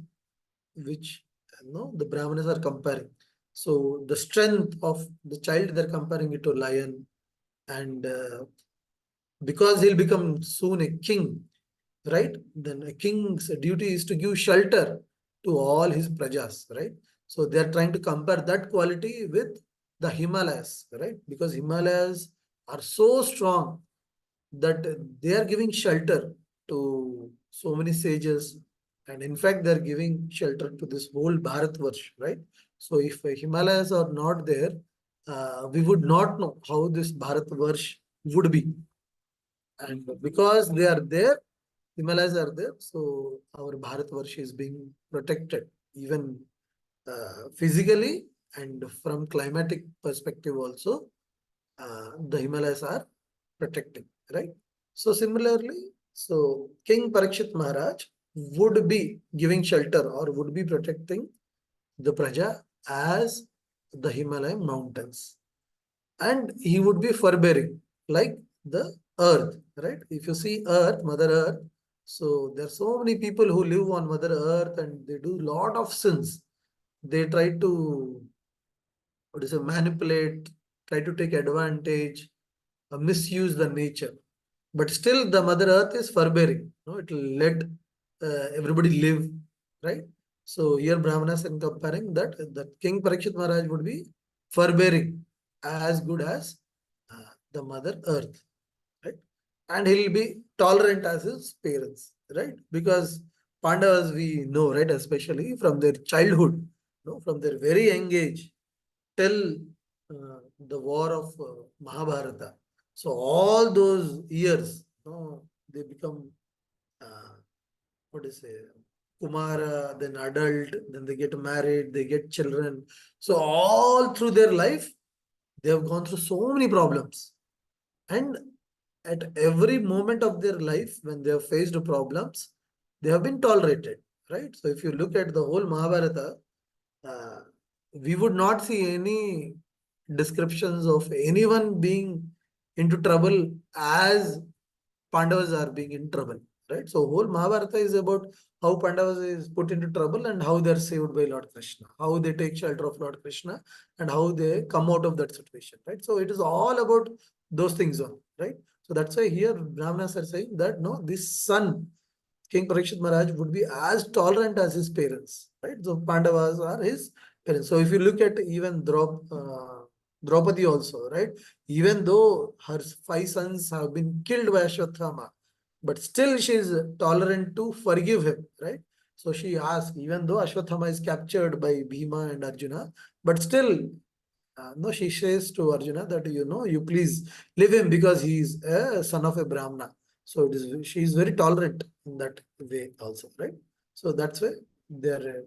which the Brahmanas are comparing. So the strength of the child, they're comparing it to lion, and because he'll become soon a king, right? Then a king's duty is to give shelter to all his prajas, right? So they're trying to compare that quality with the Himalayas, right? Because Himalayas are so strong that they are giving shelter to so many sages, and in fact they're giving shelter to this whole Bharatvarsh, right? So if Himalayas are not there, we would not know how this Bharatvarsh would be. And because they are there, Himalayas are there, so our Bharatvarsh is being protected, even physically and from climatic perspective also, the Himalayas are protected, right? So similarly, so King Parikshit Maharaj would be giving shelter or would be protecting the Praja as the Himalayan mountains, and he would be forbearing like the earth, right? If you see earth, Mother Earth, so there are so many people who live on Mother Earth and they do lot of sins. They try to, what is it, manipulate, try to take advantage, misuse the nature. But still the Mother Earth is forbearing. No, it will let everybody live, right? So here Brahmanas are comparing that King Parikshit Maharaj would be forbearing as good as the Mother Earth, right? And he'll be tolerant as his parents, right? Because Pandavas, we know, right, especially from their childhood, from their very young age till the war of Mahabharata. So all those years, they become what is it? Kumara, then adult, then they get married, they get children. So all through their life, They have gone through so many problems. And at every moment of their life, when they have faced problems, they have been tolerated, right? So if you look at the whole Mahabharata, uh, we would not see any descriptions of anyone being into trouble as Pandavas are being in trouble, right? So whole Mahabharata is about how Pandavas is put into trouble and how they are saved by Lord Krishna, how they take shelter of Lord Krishna, and how they come out of that situation, right? So it is all about those things on, right? So that's why here Brahmanas are saying that no, this son, King Parikshit Maharaj, would be as tolerant as his parents, right? So Pandavas are his parents. So if you look at even Draupadi also, right? Even though her 5 sons have been killed by Ashwatthama, but still she is tolerant to forgive him, right? So she asks, even though Ashwatthama is captured by Bhima and Arjuna, but still, no, she says to Arjuna that, you please leave him because he is a son of a Brahmana. So she is very tolerant in that way also, right? So that's why they're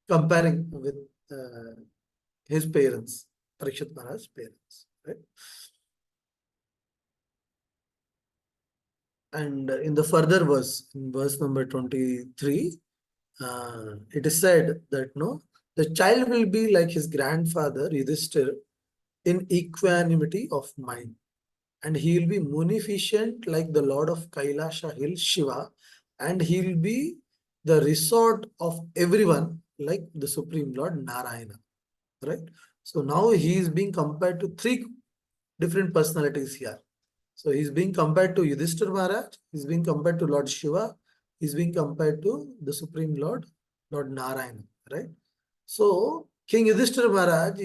comparing with his parents, Parikshit Maharaj's parents, right? And in the further verse, in verse number 23, it is said that no, the child will be like his grandfather Yudhishthir in equanimity of mind, and he will be munificent like the Lord of Kailasha hill Shiva, and he will be the resort of everyone like the Supreme Lord Narayana, right? So now he is being compared to 3 different personalities here. So he's being compared to Yudhishthir Maharaj, he's being compared to Lord Shiva, he's being compared to the Supreme Lord, Lord Narayana, right? So King Yudhishthir Maharaj,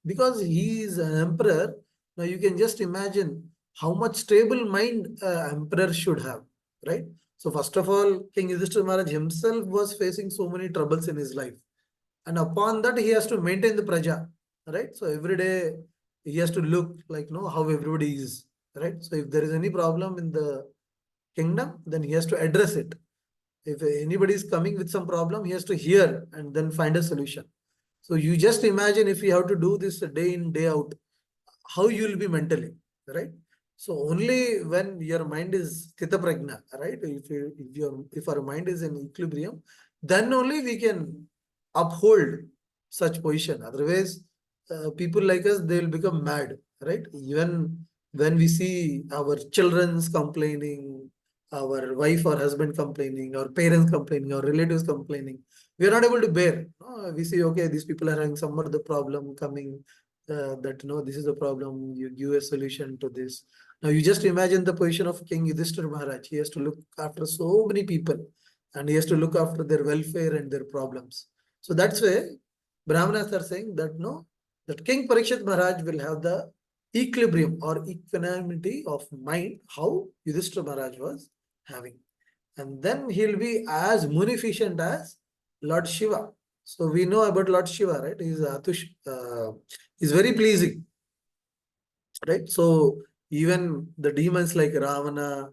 because he is an emperor, now you can just imagine how much stable mind emperor should have, right? So first of all, King Yudhishthir Maharaj himself was facing so many troubles in his life. And upon that, he has to maintain the praja, right? So every day he has to look like, how everybody is, right? So if there is any problem in the kingdom, then he has to address it. If anybody is coming with some problem, he has to hear and then find a solution. So you just imagine if you have to do this day in, day out, how you will be mentally, right? So only when your mind is sthita prajna, right? If our mind is in equilibrium, then only we can uphold such position. Otherwise, people like us, they will become mad, right? Even when we see our children's complaining, our wife or husband complaining, our parents complaining, our relatives complaining, we are not able to bear. We see, okay, these people are having some other problem coming, that this is the problem, you give a solution to this. Now you just imagine the position of King Yudhishthira Maharaj. He has to look after so many people, and he has to look after their welfare and their problems. So that's why Brahmanas are saying that no, that King Parikshit Maharaj will have the equilibrium or equanimity of mind, how Yudhishthira Maharaj was having. And then he'll be as munificent as Lord Shiva. So we know about Lord Shiva, right? He's very pleasing, right? So even the demons like Ravana,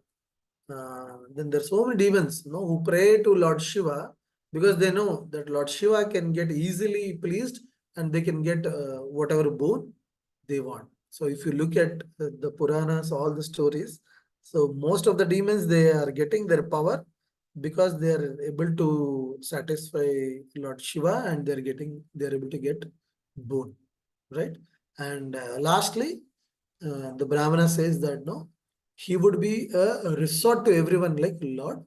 then there's so many demons, who pray to Lord Shiva because they know that Lord Shiva can get easily pleased and they can get whatever boon they want. So if you look at the Puranas, all the stories, so most of the demons, they are getting their power because they are able to satisfy Lord Shiva and they're able to get boon, right? And lastly, the Brahmana says that no, he would be a resort to everyone like Lord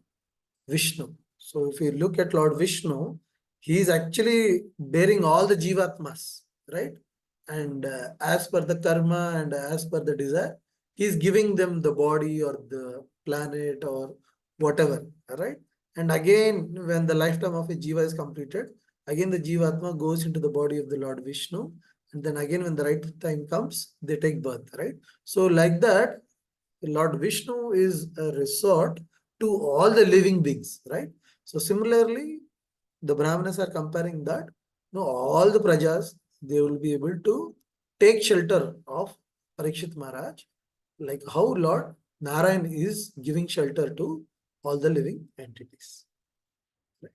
Vishnu. So if you look at Lord Vishnu, he is actually bearing all the jivatmas, right? And as per the karma and as per the desire, he is giving them the body or the planet or whatever, right? And again, when the lifetime of a jiva is completed, again the jivatma goes into the body of the Lord Vishnu. And then again, when the right time comes, they take birth, right? So like that, Lord Vishnu is a resort to all the living beings, right? So similarly, the Brahmanas are comparing that, all the prajas, they will be able to take shelter of Parikshit Maharaj, like how Lord Narayan is giving shelter to all the living entities. Right?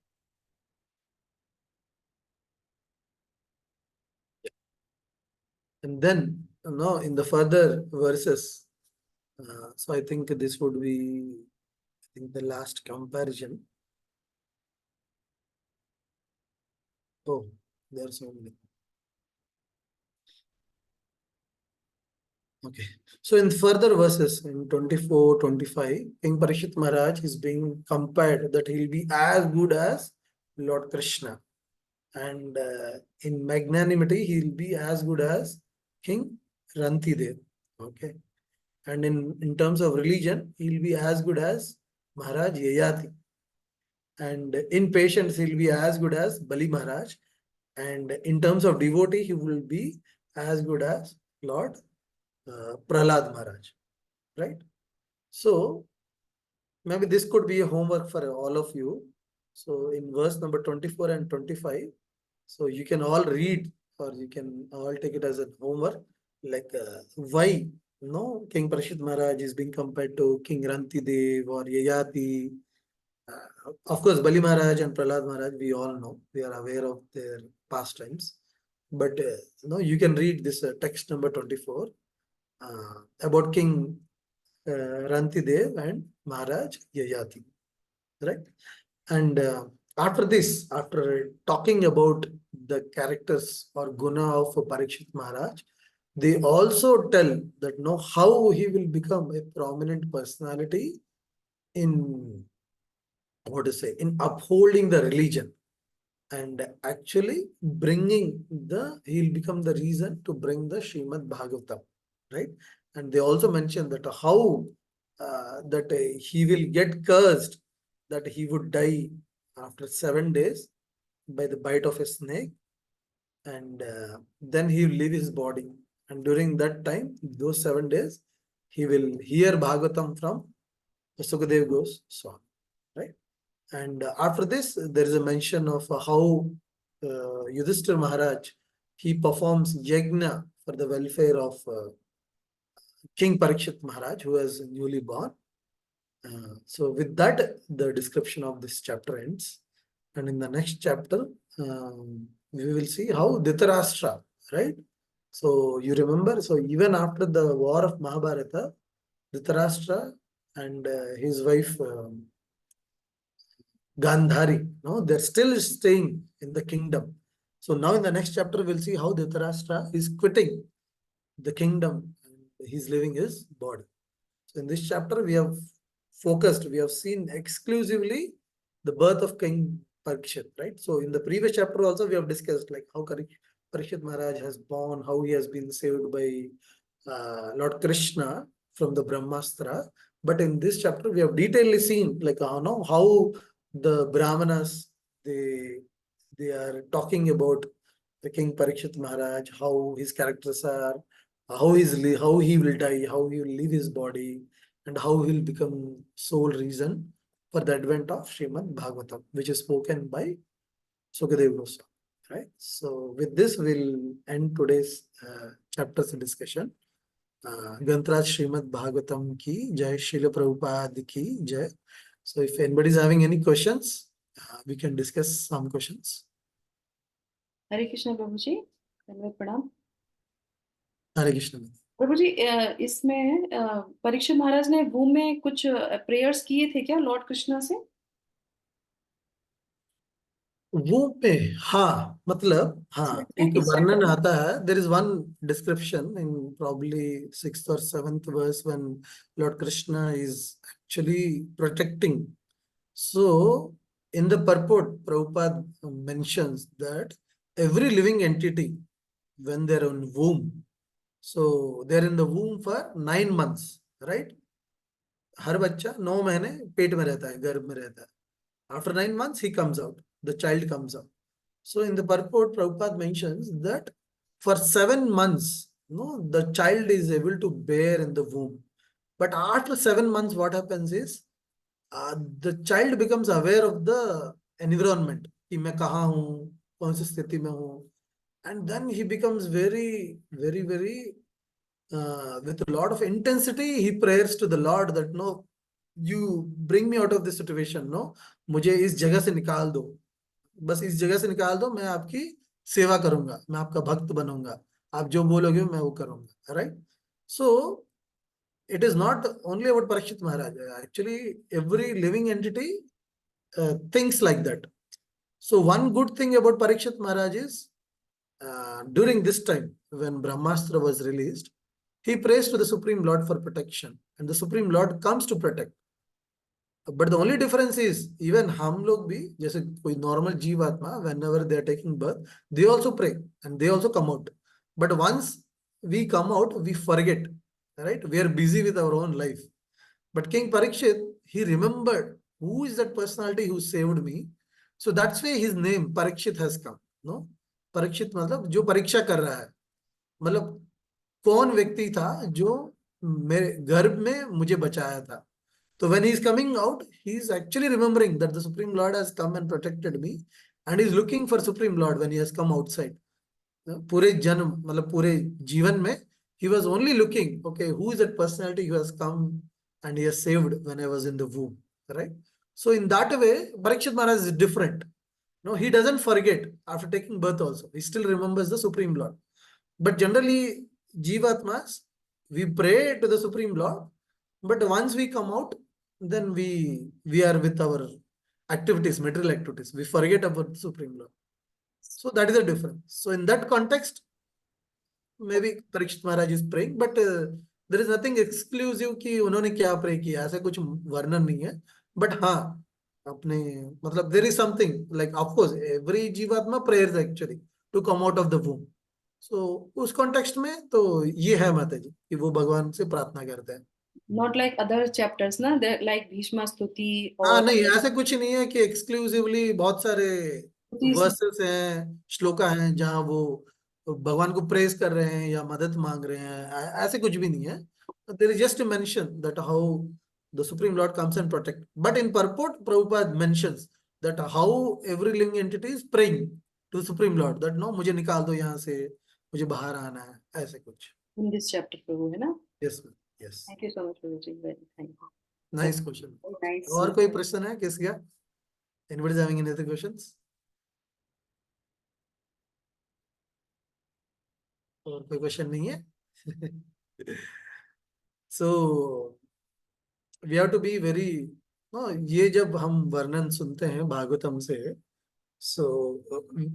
And then no, in the further verses. So I think this would be, I think, the last comparison. Oh, there are so many. Okay. So in further verses in 24, 25, King Parikshit Maharaj is being compared that he'll be as good as Lord Krishna. And in magnanimity, he'll be as good as King Rantidev. Okay. And in terms of religion, he'll be as good as Maharaj Yayati. And in patience, he'll be as good as Bali Maharaj. And in terms of devotee, he will be as good as Lord Prahlad Maharaj. Right? So maybe this could be a homework for all of you. So in verse number 24 and 25, so you can all read or you can all take it as a homework, like why no King Parikshit Maharaj is being compared to King Rantidev or Yayati. Of course, Bali Maharaj and Prahlad Maharaj, we all know, we are aware of their pastimes. But you can read this text number 24 about King Rantidev and Maharaj Yayati, right? And after this, after talking about the characters or guna of Parikshit Maharaj, they also tell that know how he will become a prominent personality in what to say in upholding the religion and actually bringing he'll become the reason to bring the Srimad Bhagavatam, right? And they also mention that how that he will get cursed, that he would die after 7 days by the bite of a snake, and then he will leave his body. And during that time, those 7 days, he will hear Bhagavatam from Sukadev Goswami, right? And after this, there is a mention of how Yudhishthir Maharaj, he performs yajna for the welfare of King Parikshit Maharaj, who was newly born. So with that, the description of this chapter ends. And in the next chapter, we will see how Dhritarashtra, right? So you remember, so even after the war of Mahabharata, Dhritarashtra and his wife Gandhari, no, they're still staying in the kingdom. So now in the next chapter, we'll see how Dhritarashtra is quitting the kingdom and he's leaving his body. So in this chapter, we have focused, we have seen exclusively the birth of King Parikshit, right? So in the previous chapter also, we have discussed like how Parikshit Maharaj has born, how he has been saved by Lord Krishna from the Brahmastra. But in this chapter, we have detailedly seen like how the Brahmanas, they are talking about the King Parikshit Maharaj, how his characters are, how he will die, how he will leave his body, and how he will become sole reason for the advent of Srimad Bhagavatam, which is spoken by Sukadeva Goswami. Right. So with this, we'll end today's chapter's discussion. Ganthraj Srimad Bhagavatam ki Jai, Srila Prabhupada ki Jai. So if anybody is having any questions, we can discuss some questions. हरे कृष्ण प्रभु जी, प्रणाम। हरे कृष्ण प्रभु जी, इसमें परीक्षित महाराज ने वूम में कुछ prayers किए थे क्या Lord Krishna से? वो पे हाँ, मतलब हाँ, एक वर्णन आता है. There is one description in probably 6th or 7th verse when Lord Krishna is actually protecting. So in the purport, Prabhupada mentions that every living entity, when they're in womb, so they're in the womb for 9 months, right? हर बच्चा 9 महीने पेट में रहता है, गर्भ में रहता है. After 9 months, he comes out. The child comes out. So in the purport, Prabhupada mentions that for 7 months, the child is able to bear in the womb. But after 7 months, what happens is the child becomes aware of the environment. कि मैं कहाँ हूँ, कौन सी स्थिति में हूँ. And then he becomes very, very, very with a lot of intensity, he prays to the Lord that no, you bring me out of this situation, no, मुझे इस जगह से निकाल दो, बस इस जगह से निकाल दो, मैं आपकी सेवा करूंगा, मैं आपका भक्त बनूंगा. आप जो बोलोगे मैं वो करूंगा, right? So it is not only about Parikshit Maharaj. Actually, every living entity thinks like that. So one good thing about Parikshit Maharaj is during this time when Brahmastra was released, he prays to the Supreme Lord for protection, and the Supreme Lord comes to protect. But the only difference is even हम लोग भी जैसे कोई normal जीवात्मा, whenever they are taking birth, they also pray and they also come out. But once we come out, we forget, right? We are busy with our own life. But King Parikshit, he remembered who is that personality who saved me. So that's why his name Parikshit has come. No, Parikshit मतलब जो परीक्षा कर रहा है, मतलब कौन व्यक्ति था जो मेरे गर्भ में मुझे बचाया था. So when he is coming out, he is actually remembering that the Supreme Lord has come and protected me, and he is looking for Supreme Lord when he has come outside. पूरे जन्म मतलब पूरे जीवन में he was only looking, okay, who is that personality who has come and he has saved when I was in the womb, right? So in that way, Parikshit Maharaj is different. No, he doesn't forget after taking birth also. He still remembers the Supreme Lord. But generally, Jivatmas, we pray to the Supreme Lord, but once we come out, then we are with our activities, material activities. We forget about the Supreme Lord. So that is the difference. So in that context, maybe Parikshit Maharaj is praying, but there is nothing exclusive कि उन्होंने क्या pray किया, ऐसा कुछ वर्णन नहीं है. But हाँ, अपने मतलब there is something like of course every जीवात्मा prayers actually to come out of the womb. So उस कॉन्टेक्स्ट में तो ये है माता जी कि वो भगवान से प्रार्थना करते हैं. Not like other chapters ना, like भीष्मा स्तुति हाँ और नहीं, ऐसा कुछ नहीं है कि एक्सक्लूसिवली बहुत सारे स्तुति वर्सेस हैं, श्लोका हैं जहाँ वो भगवान को प्रेज कर रहे हैं या मदद मांग रहे हैं, ऐसे कुछ भी नहीं है. There is just mention that how the supreme lord comes and protect. But in purport Prabhupada mentions that how every living entity is praying to supreme lord that no मुझे निकाल दो यहाँ से, मुझे बाहर आना है, ऐसे कुछ. in this chapter प्रभु है ना. Yes yes. Thank you so much Prabhu ji, very thank you. Nice question. Nice. और कोई प्रश्न है किसी का? Anybody is having any other questions? और कोई क्वेश्चन नहीं है? So we have to be very, no, ये जब हम वर्णन सुनते हैं भागवतम से, so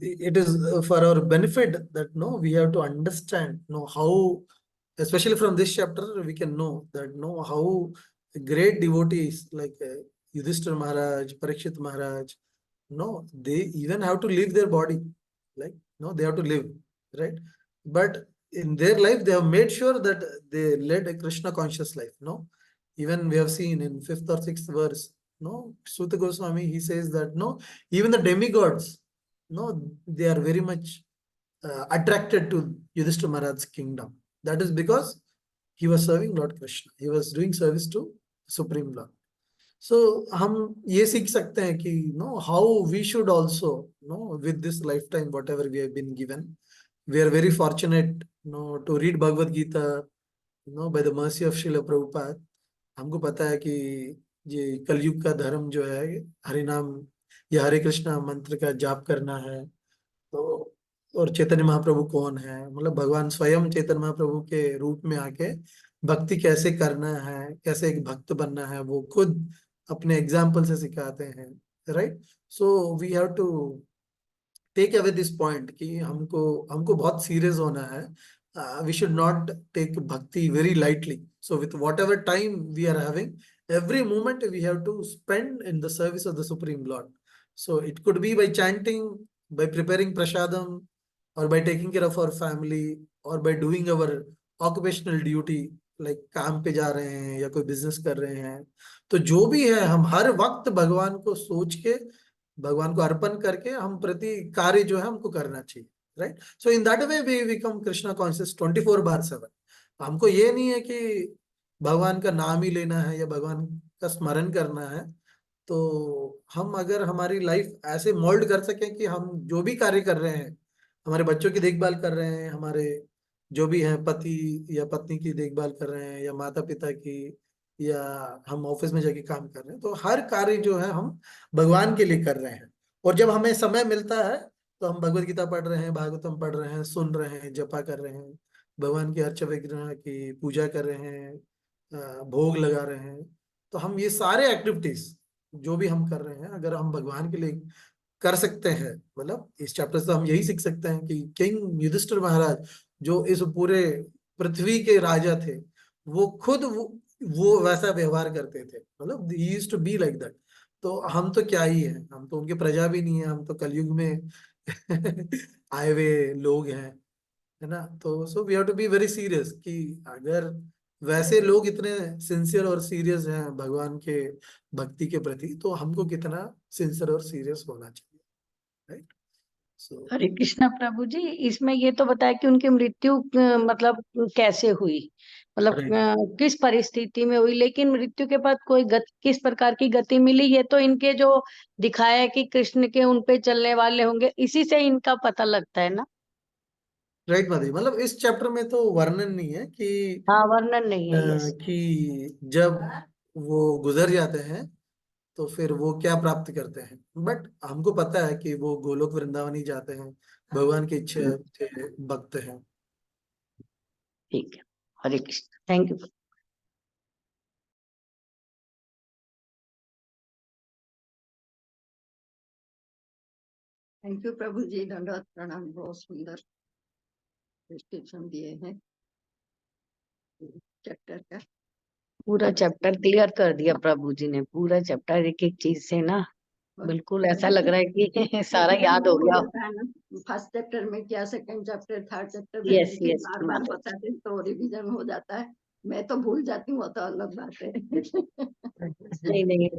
it is for our benefit that no we have to understand know how, especially from this chapter we can know that know how great devotees like Yudhishthira Maharaj, Parikshit Maharaj, no, they even have to leave their body, like no, they have to live, right? But in their life they have made sure that they led a Krishna conscious life. No, even we have seen in 5th or 6th verse, no, Suta Goswami, he says that no, even the demigods, no, they are very much attracted to Yudhishthira Maharaj's kingdom. That is because he was serving Lord Krishna. He was doing service to Supreme Lord. So हम ये सीख सकते हैं कि no, how we should also no, with this lifetime whatever we have been given, we are very fortunate no to read Bhagavad Gita no by the mercy of Srila Prabhupada. हमको पता है कि ये कलयुग का धर्म जो है हरि नाम या हरे कृष्णा मंत्र का जाप करना है. तो और चैतन्य महाप्रभु कौन है, मतलब भगवान स्वयं चैतन्य महाप्रभु के रूप में आके भक्ति कैसे करना है, कैसे एक भक्त बनना है, वो खुद अपने एग्जाम्पल से सिखाते हैं, right? So we have to take away this point कि हमको हमको बहुत सीरियस होना है. We should not take bhakti very lightly. So with whatever time we are having, every moment we have to spend in the service of the Supreme Lord. So it could be by chanting, by preparing prasadam, or by taking care of our family, or by doing our occupational duty, like काम पे जा रहे हैं या कोई business कर रहे हैं. तो जो भी है हम हर वक्त भगवान को सोच के, भगवान को अर्पण करके हम प्रति कार्य जो है हमको करना चाहिए, right? So in that way we become Krishna conscious 24/7. हमको ये नहीं है कि भगवान का नाम ही लेना है या भगवान का स्मरण करना है. तो हम अगर हमारी लाइफ ऐसे मोल्ड कर सके कि हम जो भी कार्य कर रहे हैं, हमारे बच्चों की देखभाल कर रहे हैं, हमारे जो भी है पति या पत्नी की देखभाल कर रहे हैं, या माता पिता की, या हम ऑफिस में जाके काम कर रहे हैं, तो हर कार्य जो है हम भगवान के लिए कर रहे हैं. और जब हमें समय मिलता है तो हम भगवत गीता पढ़ रहे हैं, भागवतम पढ़ रहे हैं, सुन रहे हैं, जपा कर रहे हैं, भगवान की अर्चा विग्रह की पूजा कर रहे हैं, भोग लगा रहे हैं। तो हम ये सारे एक्टिविटीज जो भी हम कर रहे हैं, अगर हम भगवान के लिए कर सकते हैं, मतलब इस चैप्टर से हम यही सीख सकते हैं कि किंग युधिष्ठिर महाराज जो इस पूरे पृथ्वी के राजा थे, वो खुद वो वैसा व्यवहार करते थे, मतलब he used to be like that. तो हम तो क्या ही हैं, हम तो उनकी प्रजा भी नहीं है, हम तो कलयुग में आए हुए लोग हैं, है ना। तो so we have to be very serious कि अगर वैसे लोग इतने सिंसियर और सीरियस हैं भगवान के भक्ति के प्रति, तो हमको कितना सिंसियर और सीरियस होना चाहिए, राइट। सो हरे कृष्णा प्रभु जी, इसमें ये तो बताया कि उनकी मृत्यु मतलब कैसे हुई, मतलब राइट किस परिस्थिति में हुई, लेकिन मृत्यु के बाद कोई किस प्रकार की गति मिली, ये तो इनके जो दिखाया है कि कृष्ण के उन पे चलने वाले होंगे, इसी से इनका पता लगता है ना। राइट माधवी, मतलब इस चैप्टर में तो वर्णन नहीं है कि हाँ, वर्णन नहीं है, यस। कि जब वो गुजर जाते हैं तो फिर वो क्या प्राप्त करते हैं, बट हमको पता है कि वो गोलोक वृंदावन ही जाते हैं, भगवान के इच्छे थे, भक्त हैं। ठीक है, Hare Krishna, thank you. Thank you Prabhu ji, दंडवत प्रणाम, बहुत सुंदर डिस्क्रिप्शन दिए हैं चैप्टर का। पूरा चैप्टर क्लियर कर दिया प्रभु जी ने, पूरा चैप्टर एक एक चीज से ना, बिल्कुल ऐसा लग रहा है कि सारा याद हो गया। जाता है ना, फर्स्ट चैप्टर में क्या, सेकंड चैप्टर, थर्ड चैप्टर में यस फिर यस बार बार बताते हैं तो रिवीजन हो जाता है। मैं तो भूल जाती हूँ, वो तो अलग बात है। नहीं नहीं,